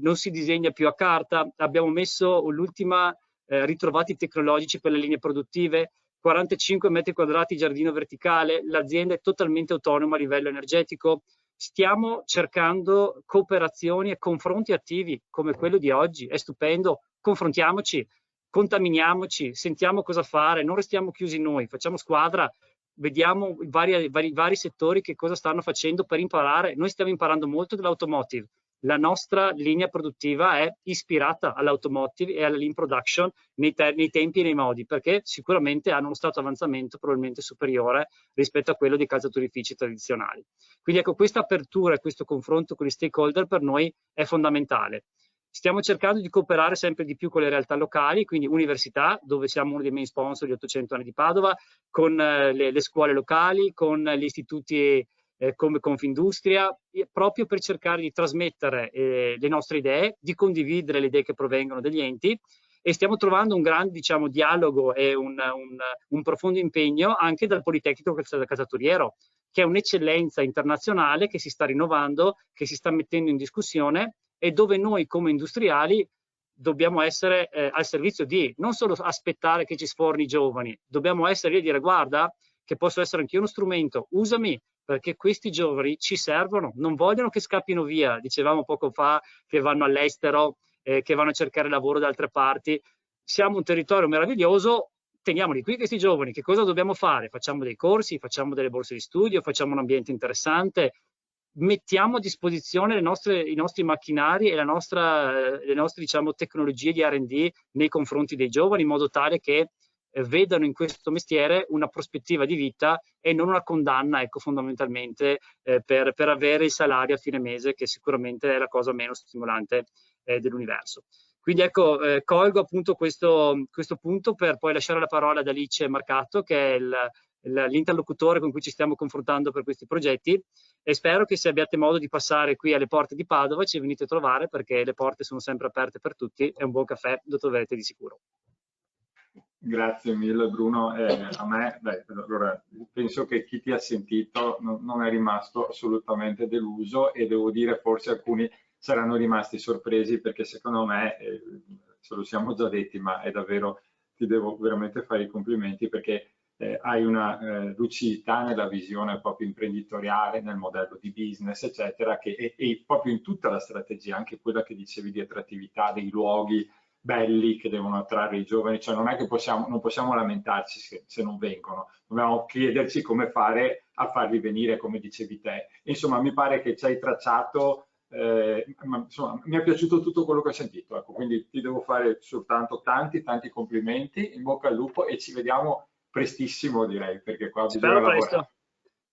S5: non si disegna più a carta, abbiamo messo l'ultima ritrovati tecnologici per le linee produttive, 45 metri quadrati giardino verticale, l'azienda è totalmente autonoma a livello energetico. Stiamo cercando cooperazioni e confronti attivi come quello di oggi, è stupendo, confrontiamoci, contaminiamoci, sentiamo cosa fare, non restiamo chiusi noi, facciamo squadra, vediamo i vari settori che cosa stanno facendo per imparare. Noi stiamo imparando molto dell'automotive. La nostra linea produttiva è ispirata all'automotive e alla lean production nei tempi e nei modi, perché sicuramente hanno uno stato di avanzamento probabilmente superiore rispetto a quello dei calzaturifici tradizionali. Quindi ecco, questa apertura e questo confronto con gli stakeholder per noi è fondamentale. Stiamo cercando di cooperare sempre di più con le realtà locali, quindi università, dove siamo uno dei main sponsor di 800 anni di Padova, con le scuole locali, con gli istituti come Confindustria, proprio per cercare di trasmettere le nostre idee, di condividere le idee che provengono dagli enti, e stiamo trovando un grande, diciamo, dialogo e un profondo impegno anche dal Politecnico Calzaturiero, che è un'eccellenza internazionale che si sta rinnovando, che si sta mettendo in discussione, e dove noi come industriali dobbiamo essere al servizio di non solo aspettare che ci sforni i giovani, dobbiamo essere lì a dire: guarda che posso essere anche io uno strumento, usami, perché questi giovani ci servono, non vogliono che scappino via. Dicevamo poco fa che vanno all'estero, che vanno a cercare lavoro da altre parti. Siamo un territorio meraviglioso, teniamoli qui questi giovani. Che cosa dobbiamo fare? Facciamo dei corsi, facciamo delle borse di studio, facciamo un ambiente interessante, mettiamo a disposizione i nostri macchinari e le nostre, diciamo, tecnologie di R&D nei confronti dei giovani, in modo tale che vedano in questo mestiere una prospettiva di vita e non una condanna, ecco, fondamentalmente per avere il salario a fine mese, che sicuramente è la cosa meno stimolante dell'universo. Quindi ecco, colgo appunto questo punto per poi lasciare la parola ad Alice Marcato, che è l'interlocutore con cui ci stiamo confrontando per questi progetti, e spero che, se abbiate modo di passare qui alle porte di Padova, ci venite a trovare, perché le porte sono sempre aperte per tutti e un buon caffè lo troverete di sicuro.
S1: Grazie mille Bruno. A me, allora, penso che chi ti ha sentito non è rimasto assolutamente deluso, e devo dire forse alcuni saranno rimasti sorpresi, perché secondo me, ce lo siamo già detti, ma è davvero, ti devo veramente fare i complimenti, perché hai una lucidità nella visione proprio imprenditoriale, nel modello di business, eccetera, e proprio in tutta la strategia, anche quella che dicevi di attrattività dei luoghi, belli che devono attrarre i giovani, cioè non è che non possiamo lamentarci se non vengono, dobbiamo chiederci come fare a farli venire, come dicevi te. Insomma, mi pare che ci hai tracciato, insomma, mi è piaciuto tutto quello che ho sentito, ecco, quindi ti devo fare soltanto tanti complimenti, in bocca al lupo e ci vediamo prestissimo, direi, perché qua bisogna
S5: Spero
S1: lavorare.
S5: presto.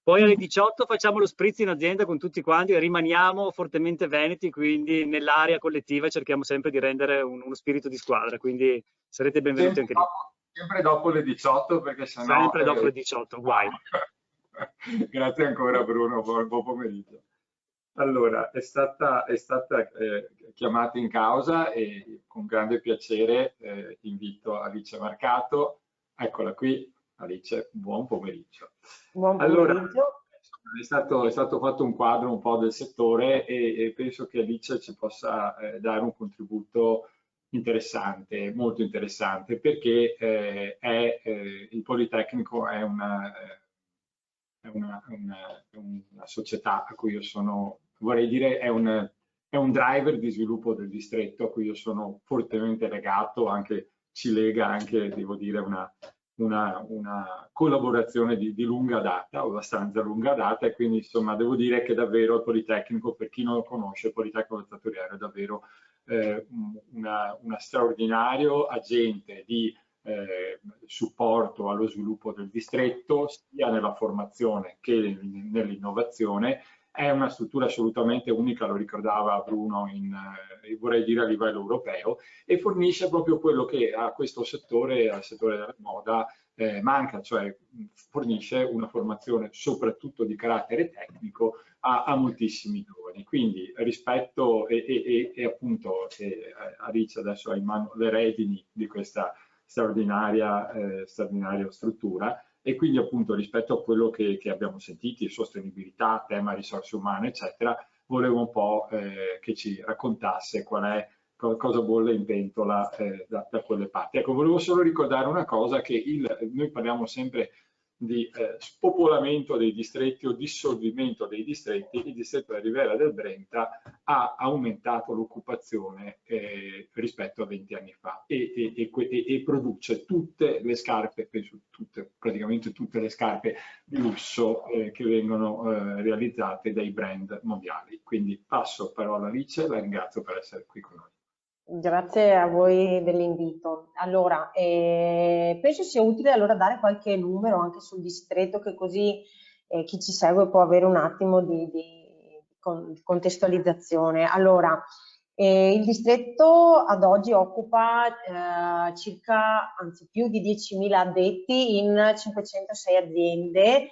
S5: Poi alle 18 facciamo lo spritz in azienda con tutti quanti, rimaniamo fortemente veneti, quindi nell'area collettiva cerchiamo sempre di rendere uno spirito di squadra, quindi sarete benvenuti anche lì.
S1: Sempre dopo le 18, perché sennò...
S5: Sempre dopo le 18, guai.
S1: Grazie ancora Bruno, buon pomeriggio. Allora, è stata chiamata in causa e con grande piacere invito Alice Marcato. Eccola qui, Alice, buon pomeriggio.
S6: Buon pomeriggio.
S1: Allora, è stato fatto un quadro un po' del settore e penso che Alice ci possa dare un contributo interessante, molto interessante, perché il Politecnico è una società a cui io sono, vorrei dire, è un driver di sviluppo del distretto a cui io sono fortemente legato, anche ci lega anche, devo dire, una collaborazione di lunga data, abbastanza lunga data, e quindi insomma devo dire che davvero il Politecnico, per chi non lo conosce, il Politecnico del Statoriale è davvero una straordinario agente di supporto allo sviluppo del distretto, sia nella formazione che nell'innovazione. È una struttura assolutamente unica, lo ricordava Bruno, vorrei dire a livello europeo, e fornisce proprio quello che a questo settore, al settore della moda, manca, cioè fornisce una formazione soprattutto di carattere tecnico a moltissimi giovani. Quindi rispetto e appunto Alice adesso ha in mano le redini di questa straordinaria struttura, e quindi appunto rispetto a quello che abbiamo sentito, sostenibilità, tema risorse umane, eccetera, volevo un po' che ci raccontasse cosa bolle in pentola da quelle parti. Ecco, volevo solo ricordare una cosa, che noi parliamo sempre di spopolamento dei distretti o dissolvimento dei distretti. Il distretto della Riviera del Brenta ha aumentato l'occupazione rispetto a 20 anni fa e produce tutte le scarpe, penso praticamente tutte le scarpe di lusso che vengono realizzate dai brand mondiali. Quindi passo parola a Alice, la ringrazio per essere qui con noi.
S6: Grazie a voi dell'invito. Allora, penso sia utile allora dare qualche numero anche sul distretto, che così chi ci segue può avere un attimo di contestualizzazione. Allora, il distretto ad oggi occupa più di 10.000 addetti in 506 aziende,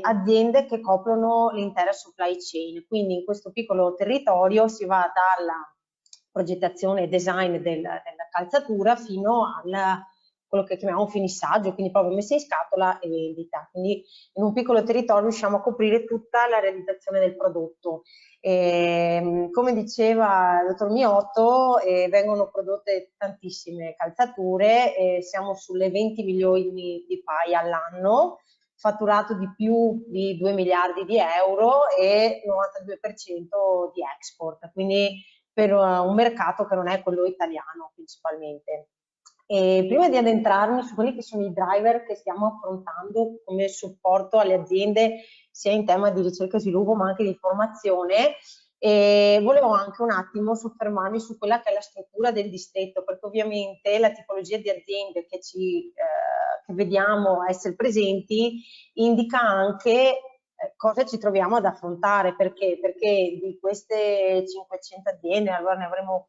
S6: aziende che coprono l'intera supply chain. Quindi in questo piccolo territorio si va dalla progettazione e design della calzatura fino a quello che chiamiamo finissaggio, quindi proprio messa in scatola e vendita. Quindi in un piccolo territorio riusciamo a coprire tutta la realizzazione del prodotto. Come diceva il dottor Miotto, vengono prodotte tantissime calzature, siamo sulle 20 milioni di paia all'anno, fatturato di più di 2 miliardi di euro e 92% di export, quindi per un mercato che non è quello italiano principalmente. E prima di addentrarmi su quelli che sono i driver che stiamo affrontando come supporto alle aziende, sia in tema di ricerca e sviluppo ma anche di formazione, volevo anche un attimo soffermarmi su quella che è la struttura del distretto, perché ovviamente la tipologia di aziende che vediamo essere presenti indica anche cosa ci troviamo ad affrontare. Perché di queste 500 aziende, allora ne avremo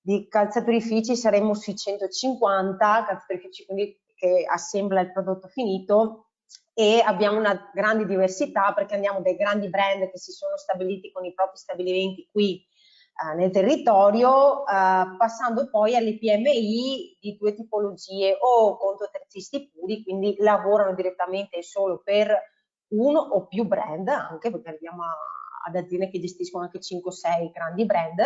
S6: di calzaturifici, saremmo sui 150 calzaturifici, quindi che assembla il prodotto finito, e abbiamo una grande diversità perché andiamo dai grandi brand che si sono stabiliti con i propri stabilimenti qui nel territorio, passando poi alle PMI di due tipologie, o contoterzisti puri, quindi lavorano direttamente solo per uno o più brand, anche perché arriviamo ad aziende che gestiscono anche 5-6 grandi brand,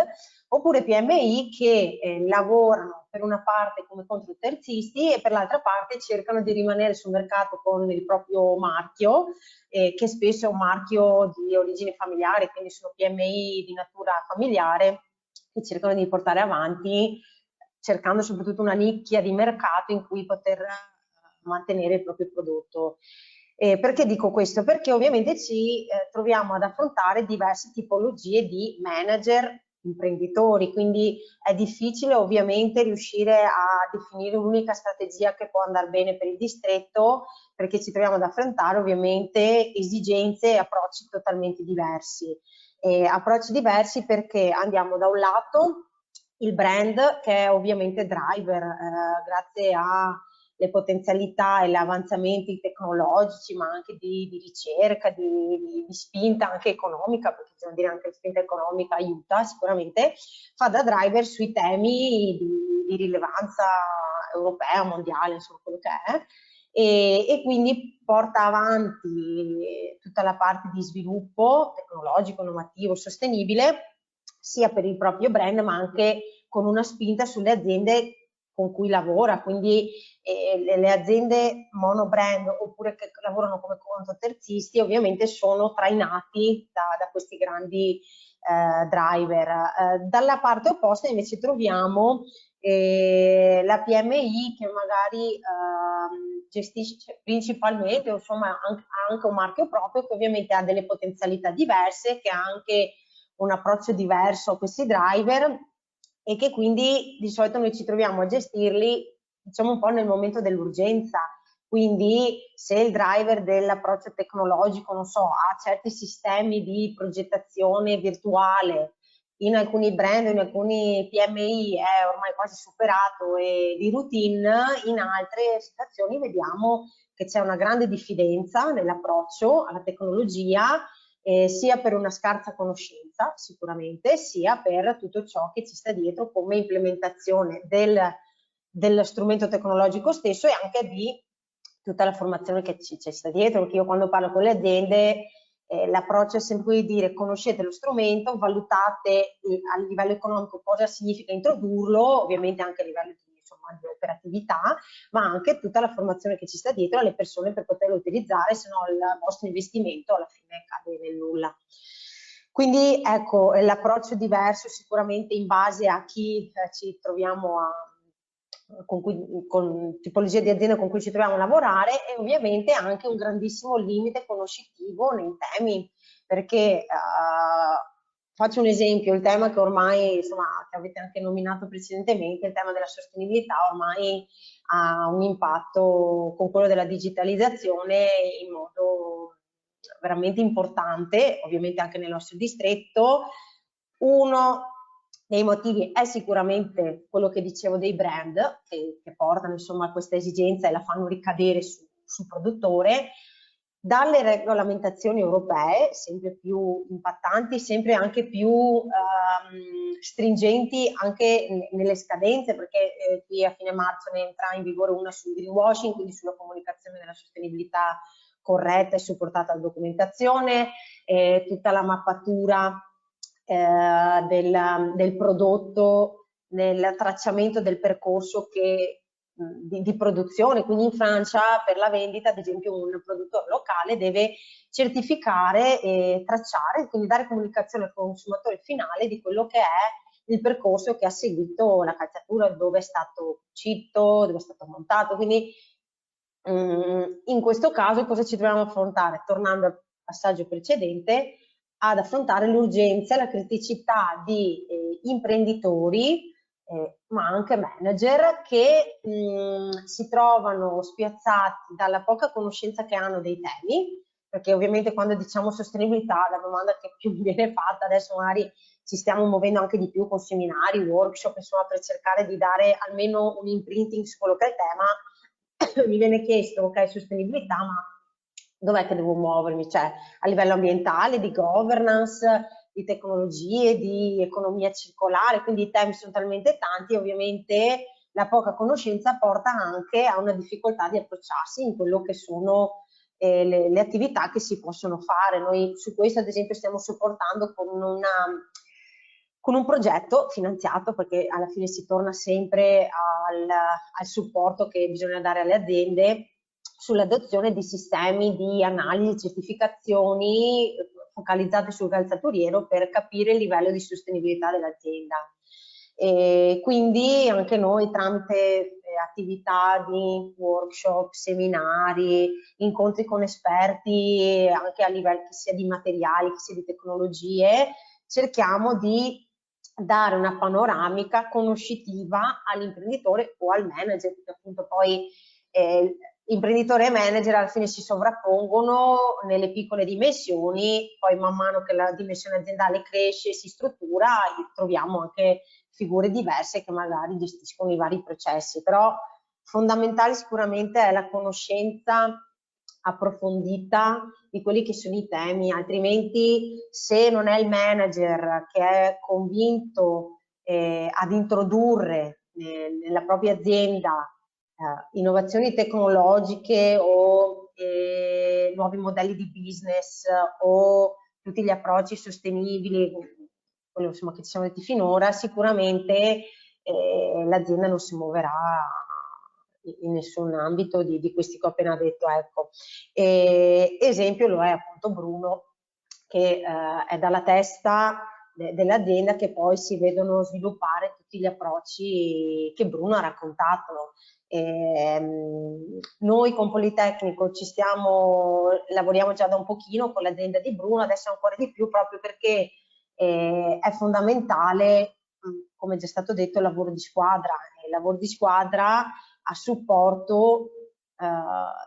S6: oppure PMI che lavorano per una parte come controterzisti e per l'altra parte cercano di rimanere sul mercato con il proprio marchio, che spesso è un marchio di origine familiare, quindi sono PMI di natura familiare che cercano di portare avanti cercando soprattutto una nicchia di mercato in cui poter mantenere il proprio prodotto. Perché dico questo? Perché ovviamente ci troviamo ad affrontare diverse tipologie di manager, imprenditori, quindi è difficile ovviamente riuscire a definire un'unica strategia che può andare bene per il distretto, perché ci troviamo ad affrontare ovviamente esigenze e approcci totalmente diversi. Approcci diversi perché andiamo da un lato il brand, che è ovviamente driver, grazie alle potenzialità e gli avanzamenti tecnologici, ma anche di ricerca, di spinta anche economica, perché bisogna dire anche la spinta economica aiuta sicuramente, fa da driver sui temi di rilevanza europea, mondiale, insomma quello che è. E quindi porta avanti tutta la parte di sviluppo tecnologico, innovativo, sostenibile, sia per il proprio brand ma anche con una spinta sulle aziende con cui lavora, quindi le aziende monobrand oppure che lavorano come conto-terzisti ovviamente sono trainati da questi grandi driver. Dalla parte opposta invece troviamo la PMI che magari gestisce principalmente, insomma, ha anche un marchio proprio che ovviamente ha delle potenzialità diverse, che ha anche un approccio diverso a questi driver e che quindi di solito noi ci troviamo a gestirli, diciamo, un po' nel momento dell'urgenza. Quindi se il driver dell'approccio tecnologico, non so, ha certi sistemi di progettazione virtuale, in alcuni brand, in alcuni PMI è ormai quasi superato e di routine, in altre situazioni vediamo che c'è una grande diffidenza nell'approccio alla tecnologia, sia per una scarsa conoscenza sicuramente, sia per tutto ciò che ci sta dietro come implementazione dello strumento tecnologico stesso e anche di tutta la formazione che ci sta dietro, perché io quando parlo con le aziende l'approccio è sempre di dire conoscete lo strumento, valutate a livello economico cosa significa introdurlo, ovviamente anche a livello di operatività, ma anche tutta la formazione che ci sta dietro alle persone per poterlo utilizzare, se no il vostro investimento alla fine cade nel nulla. Quindi ecco, l'approccio diverso sicuramente in base a chi ci troviamo con tipologie di azienda con cui ci troviamo a lavorare e ovviamente anche un grandissimo limite conoscitivo nei temi, perché faccio un esempio, il tema che ormai, insomma, che avete anche nominato precedentemente, il tema della sostenibilità ormai ha un impatto con quello della digitalizzazione in modo veramente importante, ovviamente anche nel nostro distretto. Uno dei motivi è sicuramente quello che dicevo dei brand che portano insomma a questa esigenza e la fanno ricadere sul produttore, dalle regolamentazioni europee sempre più impattanti, sempre anche più stringenti anche nelle scadenze, perché qui a fine marzo ne entra in vigore una sul greenwashing, quindi sulla comunicazione della sostenibilità corretta e supportata da documentazione, tutta la mappatura del prodotto nel tracciamento del percorso di produzione. Quindi in Francia per la vendita, ad esempio, un produttore locale deve certificare e tracciare, quindi dare comunicazione al consumatore finale di quello che è il percorso che ha seguito la calzatura, dove è stato cucito, dove è stato montato. Quindi in questo caso cosa ci troviamo a affrontare? Tornando al passaggio precedente, ad affrontare l'urgenza e la criticità di imprenditori ma anche manager che si trovano spiazzati dalla poca conoscenza che hanno dei temi, perché ovviamente quando diciamo sostenibilità la domanda che più mi viene fatta, adesso magari ci stiamo muovendo anche di più con seminari, workshop, insomma, per cercare di dare almeno un imprinting su quello che è il tema, mi viene chiesto, ok, sostenibilità, ma dov'è che devo muovermi? Cioè, a livello ambientale, di governance, di tecnologie, di economia circolare, quindi i temi sono talmente tanti e ovviamente la poca conoscenza porta anche a una difficoltà di approcciarsi in quello che sono le attività che si possono fare. Noi su questo ad esempio stiamo supportando con un progetto finanziato, perché alla fine si torna sempre al supporto che bisogna dare alle aziende sull'adozione di sistemi di analisi e certificazioni focalizzate sul calzaturiero per capire il livello di sostenibilità dell'azienda. E quindi anche noi tramite attività di workshop, seminari, incontri con esperti anche a livello che sia di materiali, che sia di tecnologie, cerchiamo di dare una panoramica conoscitiva all'imprenditore o al manager, perché appunto poi imprenditore e manager alla fine si sovrappongono nelle piccole dimensioni, poi man mano che la dimensione aziendale cresce e si struttura troviamo anche figure diverse che magari gestiscono i vari processi, però fondamentale sicuramente è la conoscenza approfondita di quelli che sono i temi, altrimenti se non è il manager che è convinto ad introdurre nella propria azienda innovazioni tecnologiche o nuovi modelli di business o tutti gli approcci sostenibili, quello insomma che ci siamo detti finora, sicuramente l'azienda non si muoverà in nessun ambito di questi che ho appena detto. Ecco. Esempio lo è appunto Bruno, che è dalla testa dell'azienda che poi si vedono sviluppare tutti gli approcci che Bruno ha raccontato. Noi con Politecnico lavoriamo già da un pochino con l'azienda di Bruno, adesso ancora di più proprio perché è fondamentale, come è già stato detto, il lavoro di squadra. Il lavoro di squadra a supporto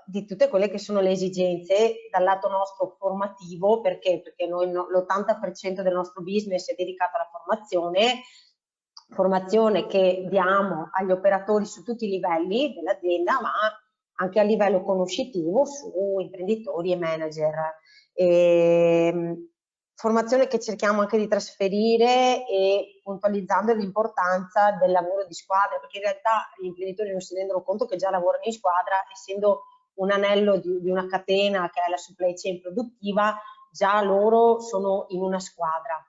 S6: di tutte quelle che sono le esigenze dal lato nostro formativo, perché noi l'80% del nostro business è dedicato alla formazione che diamo agli operatori su tutti i livelli dell'azienda, ma anche a livello conoscitivo su imprenditori e manager. Formazione che cerchiamo anche di trasferire e puntualizzando l'importanza del lavoro di squadra, perché in realtà gli imprenditori non si rendono conto che già lavorano in squadra, essendo un anello di una catena che è la supply chain produttiva, già loro sono in una squadra.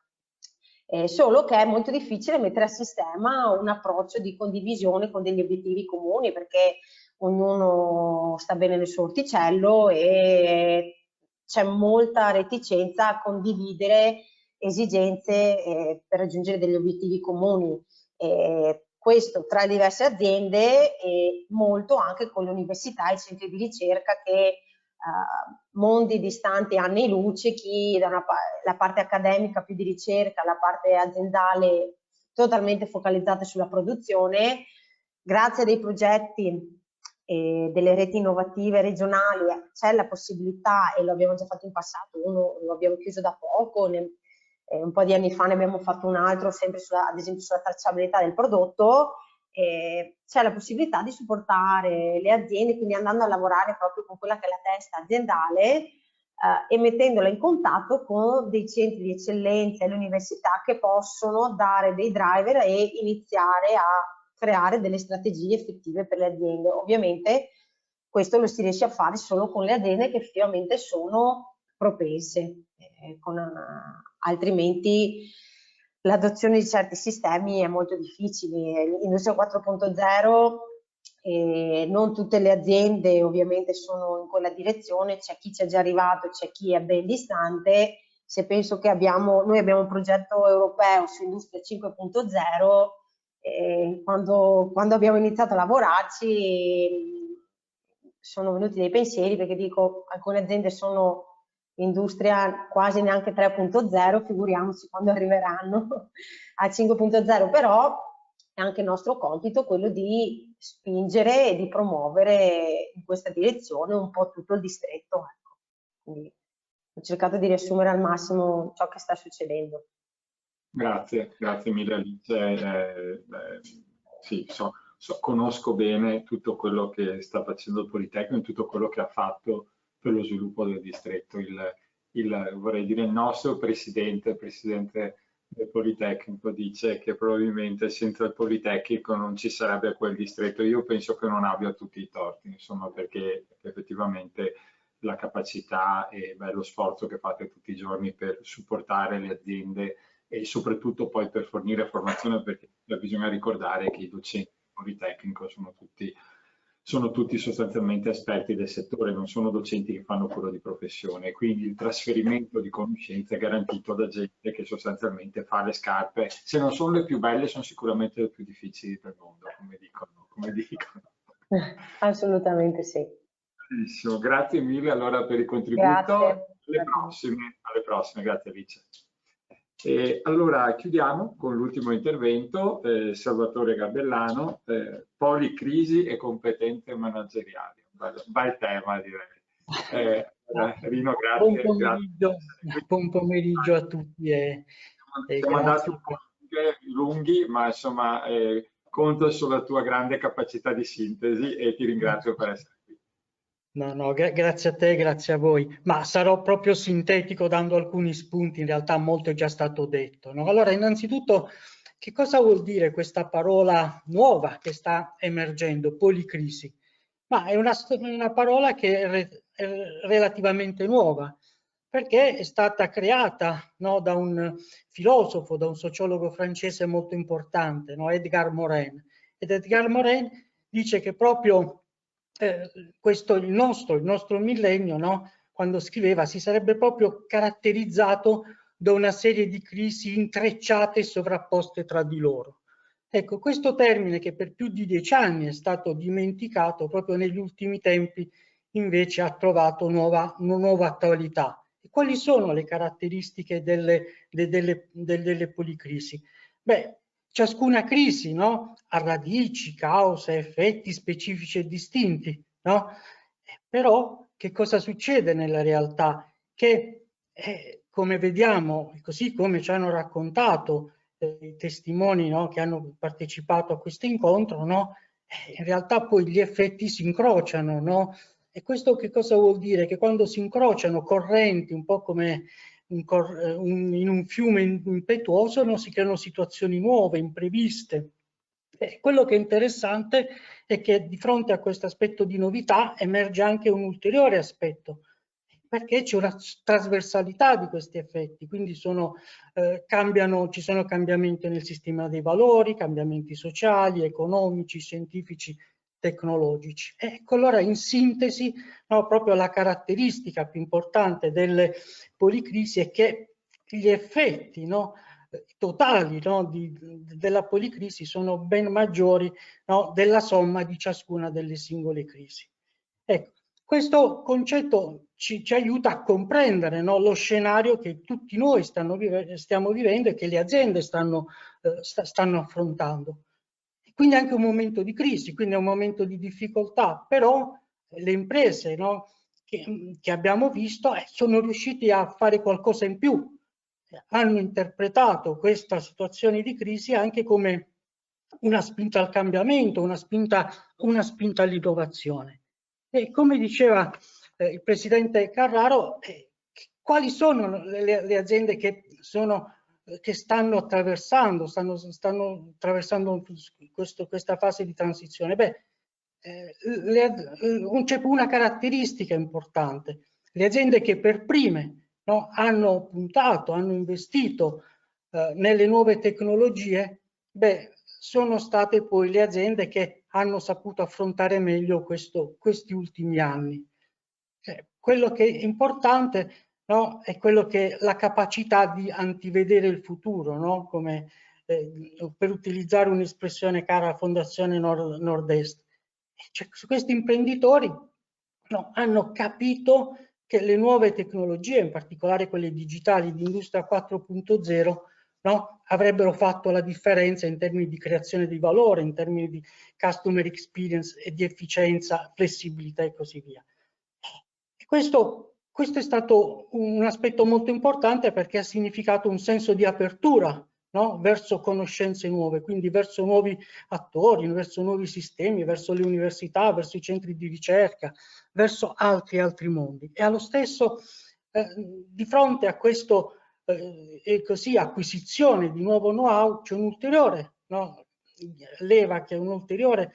S6: Solo che è molto difficile mettere a sistema un approccio di condivisione con degli obiettivi comuni, perché ognuno sta bene nel suo orticello e c'è molta reticenza a condividere esigenze per raggiungere degli obiettivi comuni. Questo tra le diverse aziende e molto anche con le università e i centri di ricerca che mondi distanti anni luce, chi da la parte accademica più di ricerca, la parte aziendale totalmente focalizzata sulla produzione, grazie a dei progetti delle reti innovative regionali c'è la possibilità, e lo abbiamo già fatto in passato, uno lo abbiamo chiuso da poco, un po' di anni fa ne abbiamo fatto un altro sempre ad esempio sulla tracciabilità del prodotto. C'è la possibilità di supportare le aziende, quindi andando a lavorare proprio con quella che è la testa aziendale e mettendola in contatto con dei centri di eccellenza e le università che possono dare dei driver e iniziare a creare delle strategie effettive per le aziende. Ovviamente questo lo si riesce a fare solo con le aziende che effettivamente sono propense, altrimenti l'adozione di certi sistemi è molto difficile. Industria 4.0, non tutte le aziende ovviamente sono in quella direzione, c'è chi ci è già arrivato, c'è chi è ben distante. Se penso che noi abbiamo un progetto europeo su Industria 5.0, quando abbiamo iniziato a lavorarci sono venuti dei pensieri, perché dico, alcune aziende sono industria quasi neanche 3.0, figuriamoci quando arriveranno a 5.0, però è anche nostro compito quello di spingere e di promuovere in questa direzione un po' tutto il distretto. Ecco. Quindi ho cercato di riassumere al massimo ciò che sta succedendo.
S1: Grazie mille Alice. Sì, conosco bene tutto quello che sta facendo il Politecnico e tutto quello che ha fatto per lo sviluppo del distretto. Vorrei dire il nostro presidente del Politecnico dice che probabilmente senza il Politecnico non ci sarebbe quel distretto. Io penso che non abbia tutti i torti, insomma, perché effettivamente la capacità e lo sforzo che fate tutti i giorni per supportare le aziende e soprattutto poi per fornire formazione, perché bisogna ricordare che i docenti del Politecnico sono sono tutti sostanzialmente esperti del settore, non sono docenti che fanno quello di professione, quindi il trasferimento di conoscenze è garantito da gente che sostanzialmente fa le scarpe, se non sono le più belle, sono sicuramente le più difficili del mondo, come dicono.
S6: Assolutamente sì.
S1: Benissimo, grazie mille allora per il contributo.
S6: Grazie.
S1: Alle prossime, grazie Alice. E allora chiudiamo con l'ultimo intervento, Salvatore Gabellano, policrisi e competenze manageriali. Bel tema, direi. Rino, grazie.
S7: Buon pomeriggio a tutti.
S1: Siamo andati un po' lunghi, ma insomma conto sulla tua grande capacità di sintesi e ti ringrazio per essere qui.
S7: No, grazie a te, grazie a voi. Ma sarò proprio sintetico dando alcuni spunti, in realtà molto è già stato detto, no? Allora, innanzitutto, che cosa vuol dire questa parola nuova che sta emergendo, policrisi? Ma è una parola che è relativamente nuova, perché è stata creata, no, da un filosofo, da un sociologo francese molto importante, no, Edgar Morin. Ed Edgar Morin dice che proprio il nostro millennio, no, quando scriveva, si sarebbe proprio caratterizzato da una serie di crisi intrecciate e sovrapposte tra di loro. Ecco, questo termine che per più di 10 anni è stato dimenticato, proprio negli ultimi tempi invece ha trovato una nuova attualità. E quali sono le caratteristiche delle policrisi? Beh, ciascuna crisi, no, ha radici, cause, effetti specifici e distinti, no? Però che cosa succede nella realtà? Che come vediamo, così come ci hanno raccontato i testimoni, no, che hanno partecipato a questo incontro, no, in realtà poi gli effetti si incrociano, no? E questo che cosa vuol dire? Che quando si incrociano correnti, un po' come in un fiume impetuoso, no, si creano situazioni nuove, impreviste. E quello che è interessante è che di fronte a questo aspetto di novità emerge anche un ulteriore aspetto, perché c'è una trasversalità di questi effetti, quindi ci sono cambiamenti nel sistema dei valori, cambiamenti sociali, economici, scientifici, tecnologici. Ecco, allora in sintesi, no, proprio la caratteristica più importante delle policrisi è che gli effetti, no, totali, no, della policrisi sono ben maggiori, no, della somma di ciascuna delle singole crisi. Ecco, questo concetto ci aiuta a comprendere, no, lo scenario che tutti noi stiamo vivendo e che le aziende stanno affrontando. Quindi anche un momento di crisi, quindi è un momento di difficoltà, però le imprese, no, che abbiamo visto sono riusciti a fare qualcosa in più, hanno interpretato questa situazione di crisi anche come una spinta al cambiamento, una spinta all'innovazione. E come diceva il presidente Carraro, quali sono le aziende che stanno attraversando questa fase di transizione? Beh, c'è una caratteristica importante: le aziende che per prime, no, hanno puntato, hanno investito nelle nuove tecnologie, beh, sono state poi le aziende che hanno saputo affrontare meglio questi ultimi anni. Quello che è importante, no, è la capacità di antivedere il futuro, no? Come, per utilizzare un'espressione cara alla Fondazione Nord-Est. Cioè, questi imprenditori, no, hanno capito che le nuove tecnologie, in particolare quelle digitali di Industria 4.0, no, avrebbero fatto la differenza in termini di creazione di valore, in termini di customer experience e di efficienza, flessibilità e così via. E questo è stato un aspetto molto importante, perché ha significato un senso di apertura, no, verso conoscenze nuove, quindi verso nuovi attori, verso nuovi sistemi, verso le università, verso i centri di ricerca, verso altri mondi. E allo stesso, di fronte a questo acquisizione di nuovo know-how, c'è un'ulteriore, no, leva, che è un'ulteriore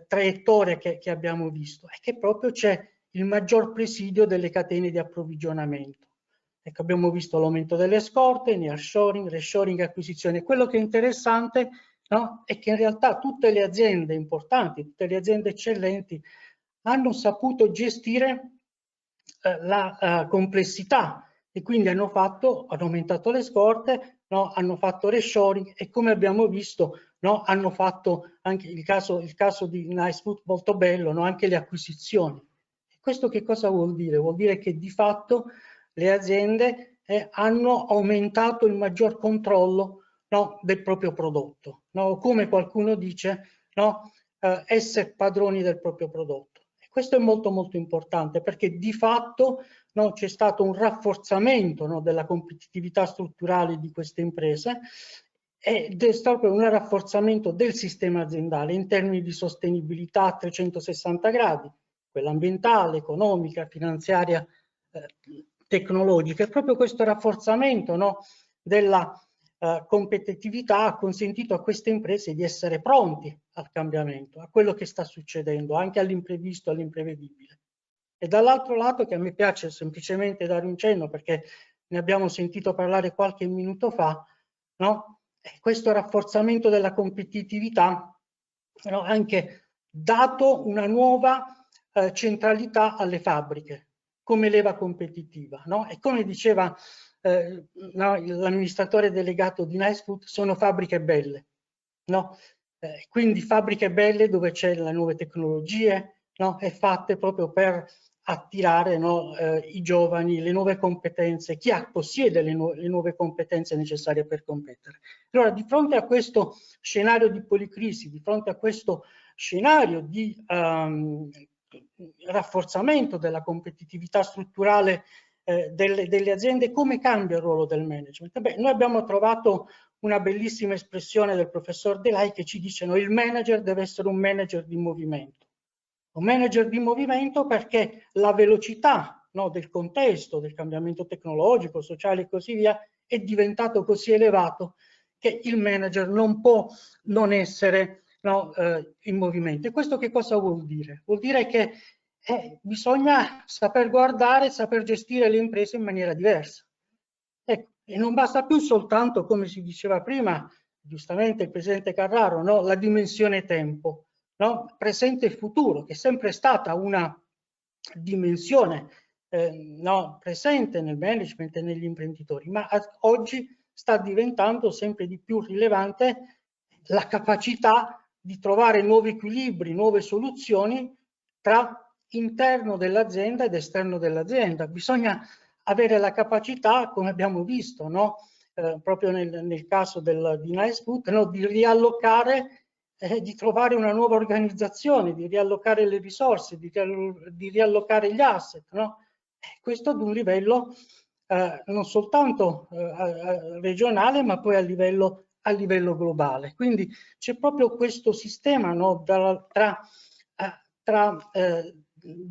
S7: traiettoria che abbiamo visto, è che proprio c'è il maggior presidio delle catene di approvvigionamento. Ecco, abbiamo visto l'aumento delle scorte, nearshoring, reshoring, acquisizione. Quello che è interessante, no? È che in realtà tutte le aziende importanti, tutte le aziende eccellenti hanno saputo gestire la complessità e quindi hanno aumentato le scorte, no? Hanno fatto reshoring e come abbiamo visto, no? Hanno fatto anche il caso di Nicefood molto bello, no? Anche le acquisizioni. E questo che cosa vuol dire? Vuol dire che di fatto le aziende hanno aumentato il maggior controllo, no? Del proprio prodotto, no? Come qualcuno dice, no? Essere padroni del proprio prodotto. E questo è molto molto importante perché di fatto, no, c'è stato un rafforzamento, no, della competitività strutturale di queste imprese ed è stato un rafforzamento del sistema aziendale in termini di sostenibilità a 360 gradi, quella ambientale, economica, finanziaria, tecnologica. E proprio questo rafforzamento, no, della competitività ha consentito a queste imprese di essere pronti al cambiamento, a quello che sta succedendo, anche all'imprevisto, all'imprevedibile. E dall'altro lato, che a me piace semplicemente dare un cenno, perché ne abbiamo sentito parlare qualche minuto fa, no? Questo rafforzamento della competitività, no, ha anche dato una nuova centralità alle fabbriche come leva competitiva, no? E come diceva no, l'amministratore delegato di Nicefood, sono fabbriche belle, no? Quindi fabbriche belle dove c'è le nuove tecnologie, no? E fatte proprio per attirare, no, i giovani, le nuove competenze, chi possiede le nuove competenze necessarie per competere. Allora, di fronte a questo scenario di policrisi, di fronte a questo scenario di rafforzamento della competitività strutturale delle aziende, come cambia il ruolo del management? Beh, noi abbiamo trovato una bellissima espressione del professor Delay che ci dice: no, il manager deve essere un manager di movimento. Un manager di movimento perché la velocità, no, del contesto, del cambiamento tecnologico, sociale e così via è diventato così elevato che il manager non può non essere, no, in movimento. E questo che cosa vuol dire? Vuol dire che bisogna saper guardare, saper gestire le imprese in maniera diversa. Ecco, e non basta più soltanto, come si diceva prima, giustamente il presidente Carraro, no, la dimensione tempo, no? Presente e futuro, che è sempre stata una dimensione no, presente nel management e negli imprenditori, ma oggi sta diventando sempre di più rilevante la capacità di trovare nuovi equilibri, nuove soluzioni tra interno dell'azienda ed esterno dell'azienda. Bisogna avere la capacità, come abbiamo visto, no? Proprio nel caso di Nicefood, no? Di riallocare, di trovare una nuova organizzazione, di riallocare le risorse, di riallocare gli asset, no? Questo ad un livello non soltanto regionale, ma poi a livello globale. Quindi c'è proprio questo sistema, no? tra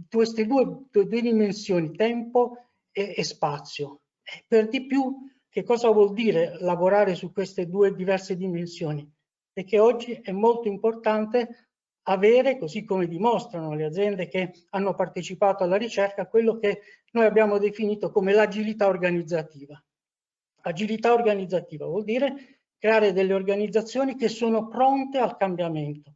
S7: queste due dimensioni, tempo e spazio. Per di più, che cosa vuol dire lavorare su queste due diverse dimensioni? E che oggi è molto importante avere, così come dimostrano le aziende che hanno partecipato alla ricerca, quello che noi abbiamo definito come l'agilità organizzativa. Agilità organizzativa vuol dire creare delle organizzazioni che sono pronte al cambiamento.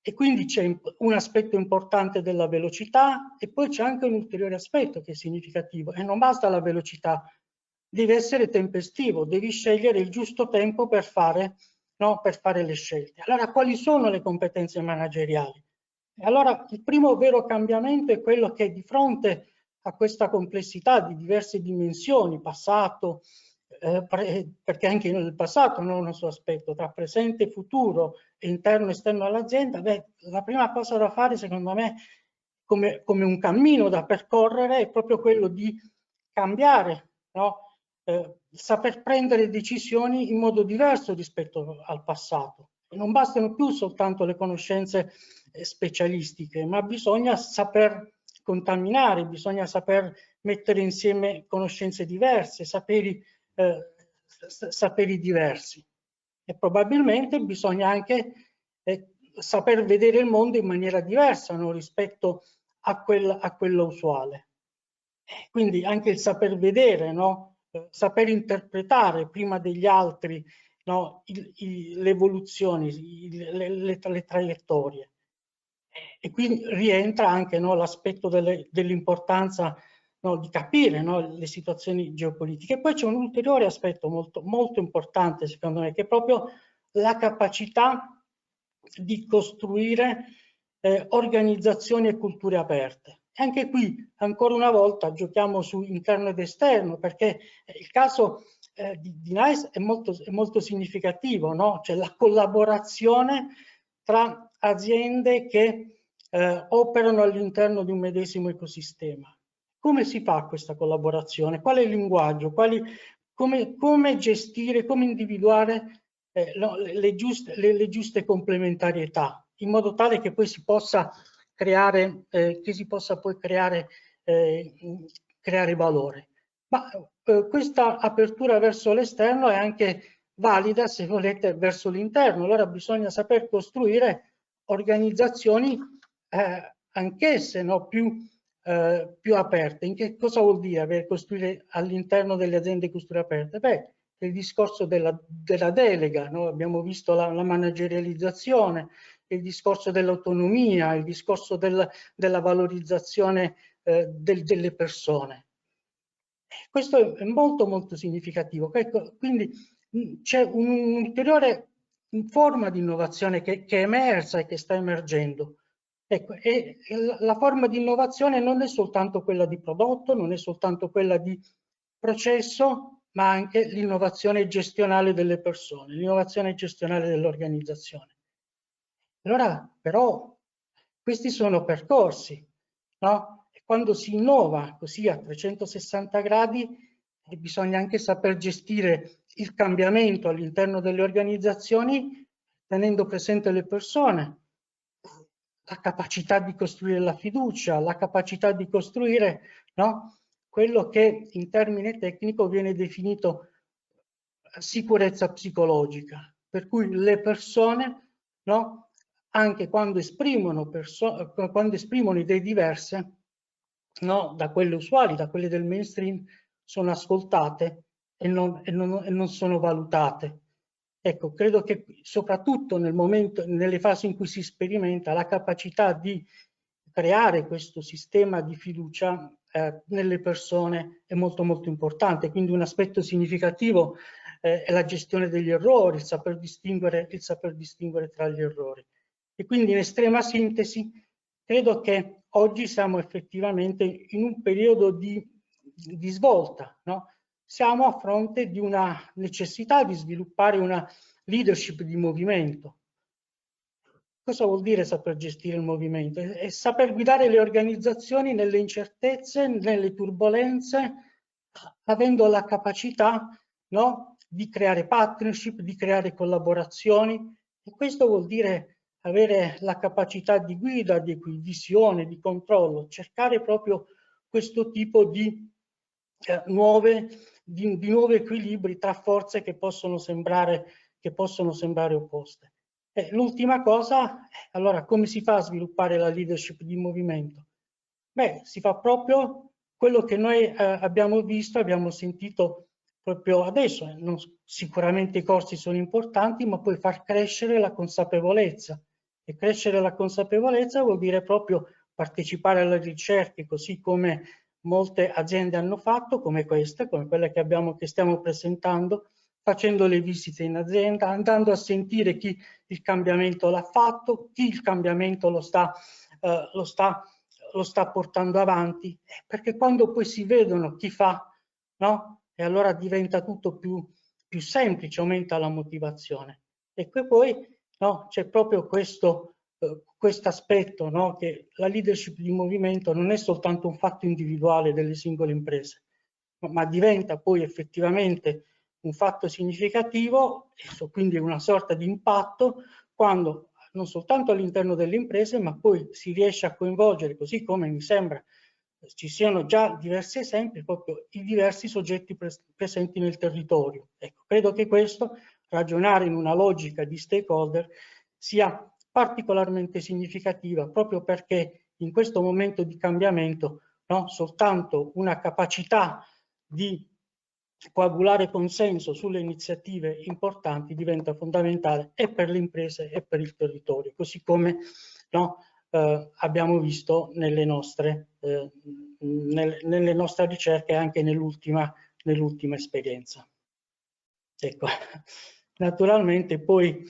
S7: E quindi c'è un aspetto importante della velocità e poi c'è anche un ulteriore aspetto che è significativo, e non basta la velocità, devi essere tempestivo, devi scegliere il giusto tempo per fare, no, per fare le scelte. Allora, quali sono le competenze manageriali? E allora, il primo vero cambiamento è quello che di fronte a questa complessità di diverse dimensioni, passato, perché anche nel passato non è un suo aspetto, tra presente e futuro, interno e esterno all'azienda, la prima cosa da fare, secondo me, come un cammino da percorrere, è proprio quello di cambiare, no? Saper prendere decisioni in modo diverso rispetto al passato. E non bastano più soltanto le conoscenze specialistiche, ma bisogna saper contaminare, bisogna saper mettere insieme conoscenze diverse, saperi diversi. E probabilmente bisogna anche saper vedere il mondo in maniera diversa, no? Rispetto a quello usuale. Quindi anche il saper vedere, no? Saper interpretare prima degli altri no, le evoluzioni, le traiettorie. E qui rientra anche, no, l'aspetto dell'importanza, no, di capire, no, le situazioni geopolitiche. E poi c'è un ulteriore aspetto molto, molto importante, secondo me, che è proprio la capacità di costruire organizzazioni e culture aperte. E anche qui, ancora una volta, giochiamo su interno ed esterno, perché il caso di NICE è molto significativo, no? Cioè la collaborazione tra aziende che operano all'interno di un medesimo ecosistema. Come si fa questa collaborazione? Qual è il linguaggio? Come gestire, come individuare le giuste complementarietà, in modo tale che poi si possa creare, creare valore. Ma questa apertura verso l'esterno è anche valida, se volete, verso l'interno. Allora bisogna saper costruire organizzazioni anch'esse, no, più aperte. In che cosa vuol dire costruire all'interno delle aziende culture aperte? Beh, il discorso della delega, no? Abbiamo visto la managerializzazione, il discorso dell'autonomia, il discorso della valorizzazione delle persone. Questo è molto significativo. Quindi c'è un'ulteriore forma di innovazione che è emersa e che sta emergendo. Ecco, e la forma di innovazione non è soltanto quella di prodotto, non è soltanto quella di processo, ma anche l'innovazione gestionale delle persone, l'innovazione gestionale dell'organizzazione. Allora, però, questi sono percorsi, no? E quando si innova così a 360 gradi, bisogna anche saper gestire il cambiamento all'interno delle organizzazioni, tenendo presente le persone, la capacità di costruire la fiducia, la capacità di costruire, no, quello che in termine tecnico viene definito sicurezza psicologica, per cui le persone, no, anche quando esprimono idee diverse, no, da quelle usuali, da quelle del mainstream, sono ascoltate e non sono valutate. Ecco, credo che soprattutto nelle fasi in cui si sperimenta, la capacità di creare questo sistema di fiducia nelle persone è molto importante. Quindi un aspetto significativo è la gestione degli errori, il saper distinguere tra gli errori. E quindi in estrema sintesi credo che oggi siamo effettivamente in un periodo di svolta, no? Siamo a fronte di una necessità di sviluppare una leadership di movimento. Cosa vuol dire saper gestire il movimento? È saper guidare le organizzazioni nelle incertezze, nelle turbolenze, avendo la capacità, no, di creare partnership, di creare collaborazioni. E questo vuol dire avere la capacità di guida, di visione, di controllo, cercare proprio questo tipo di nuovi equilibri tra forze che possono sembrare opposte. L'ultima cosa, allora, come si fa a sviluppare la leadership di movimento? Beh, si fa proprio quello che noi abbiamo visto, abbiamo sentito proprio adesso. Sicuramente i corsi sono importanti, ma poi far crescere la consapevolezza. E crescere la consapevolezza vuol dire proprio partecipare alle ricerche, così come molte aziende hanno fatto, come queste, come quelle che stiamo presentando, facendo le visite in azienda, andando a sentire chi il cambiamento l'ha fatto, chi il cambiamento lo sta portando avanti, perché quando poi si vedono chi fa, no? E allora diventa tutto più semplice, aumenta la motivazione. E poi no, c'è proprio questo aspetto, no? Che la leadership di movimento non è soltanto un fatto individuale delle singole imprese, ma diventa poi effettivamente un fatto significativo, quindi una sorta di impatto, quando non soltanto all'interno delle imprese, ma poi si riesce a coinvolgere, così come mi sembra ci siano già diversi esempi, proprio i diversi soggetti presenti nel territorio. Ecco, credo che questo, ragionare in una logica di stakeholder, sia particolarmente significativa, proprio perché in questo momento di cambiamento, no, soltanto una capacità di coagulare consenso sulle iniziative importanti diventa fondamentale e per le imprese e per il territorio, così come no, abbiamo visto nelle nostre ricerche e anche nell'ultima esperienza. Ecco. Naturalmente poi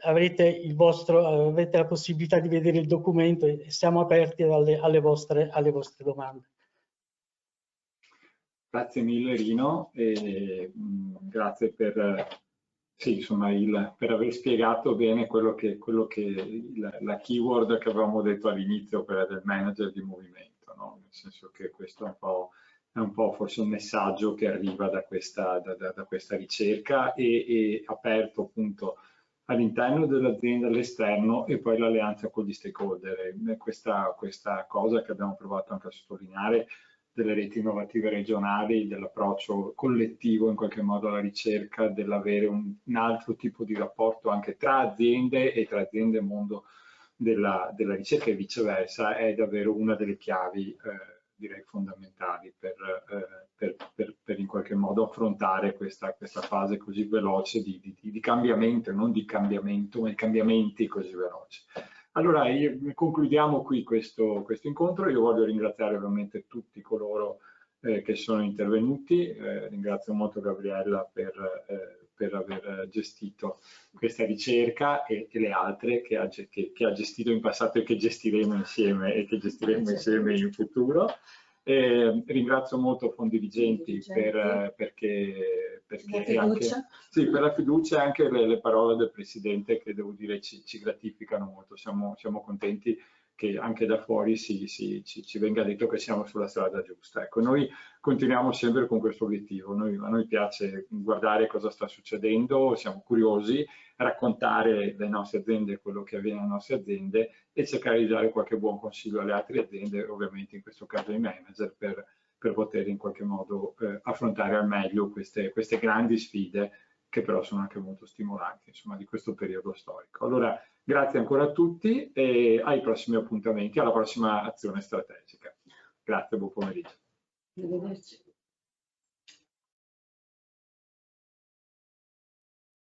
S7: avete la possibilità di vedere il documento e siamo aperti alle vostre domande.
S1: Grazie mille Rino e grazie per, sì, insomma, per aver spiegato bene la keyword che avevamo detto all'inizio, quella del manager di movimento, no? Nel senso che questo è un po' forse un messaggio che arriva da questa ricerca e aperto appunto all'interno dell'azienda, all'esterno e poi l'alleanza con gli stakeholder. Questa cosa che abbiamo provato anche a sottolineare delle reti innovative regionali, dell'approccio collettivo in qualche modo alla ricerca, dell'avere un altro tipo di rapporto anche tra aziende e tra aziende e mondo della ricerca e viceversa, è davvero una delle chiavi direi fondamentali per in qualche modo affrontare questa fase così veloce di cambiamento, non di cambiamento, ma di cambiamenti così veloci. Allora, concludiamo qui questo incontro. Io voglio ringraziare ovviamente tutti coloro che sono intervenuti. Ringrazio molto Gabriella per aver gestito questa ricerca e le altre che ha gestito in passato e che gestiremo insieme in futuro. Ringrazio molto Fondi Vigenti perché anche, sì, per la fiducia e anche le parole del Presidente che devo dire ci gratificano molto. Siamo contenti che anche da fuori ci venga detto che siamo sulla strada giusta. Ecco, noi continuiamo sempre con questo obiettivo. A noi piace guardare cosa sta succedendo, siamo curiosi, raccontare le nostre aziende quello che avviene nelle nostre aziende e cercare di dare qualche buon consiglio alle altre aziende, ovviamente in questo caso ai manager, per poter in qualche modo affrontare al meglio queste grandi sfide che però sono anche molto stimolanti, insomma, di questo periodo storico. Allora, grazie ancora a tutti e ai prossimi appuntamenti, alla prossima azione strategica. Grazie, buon pomeriggio.
S4: Arrivederci.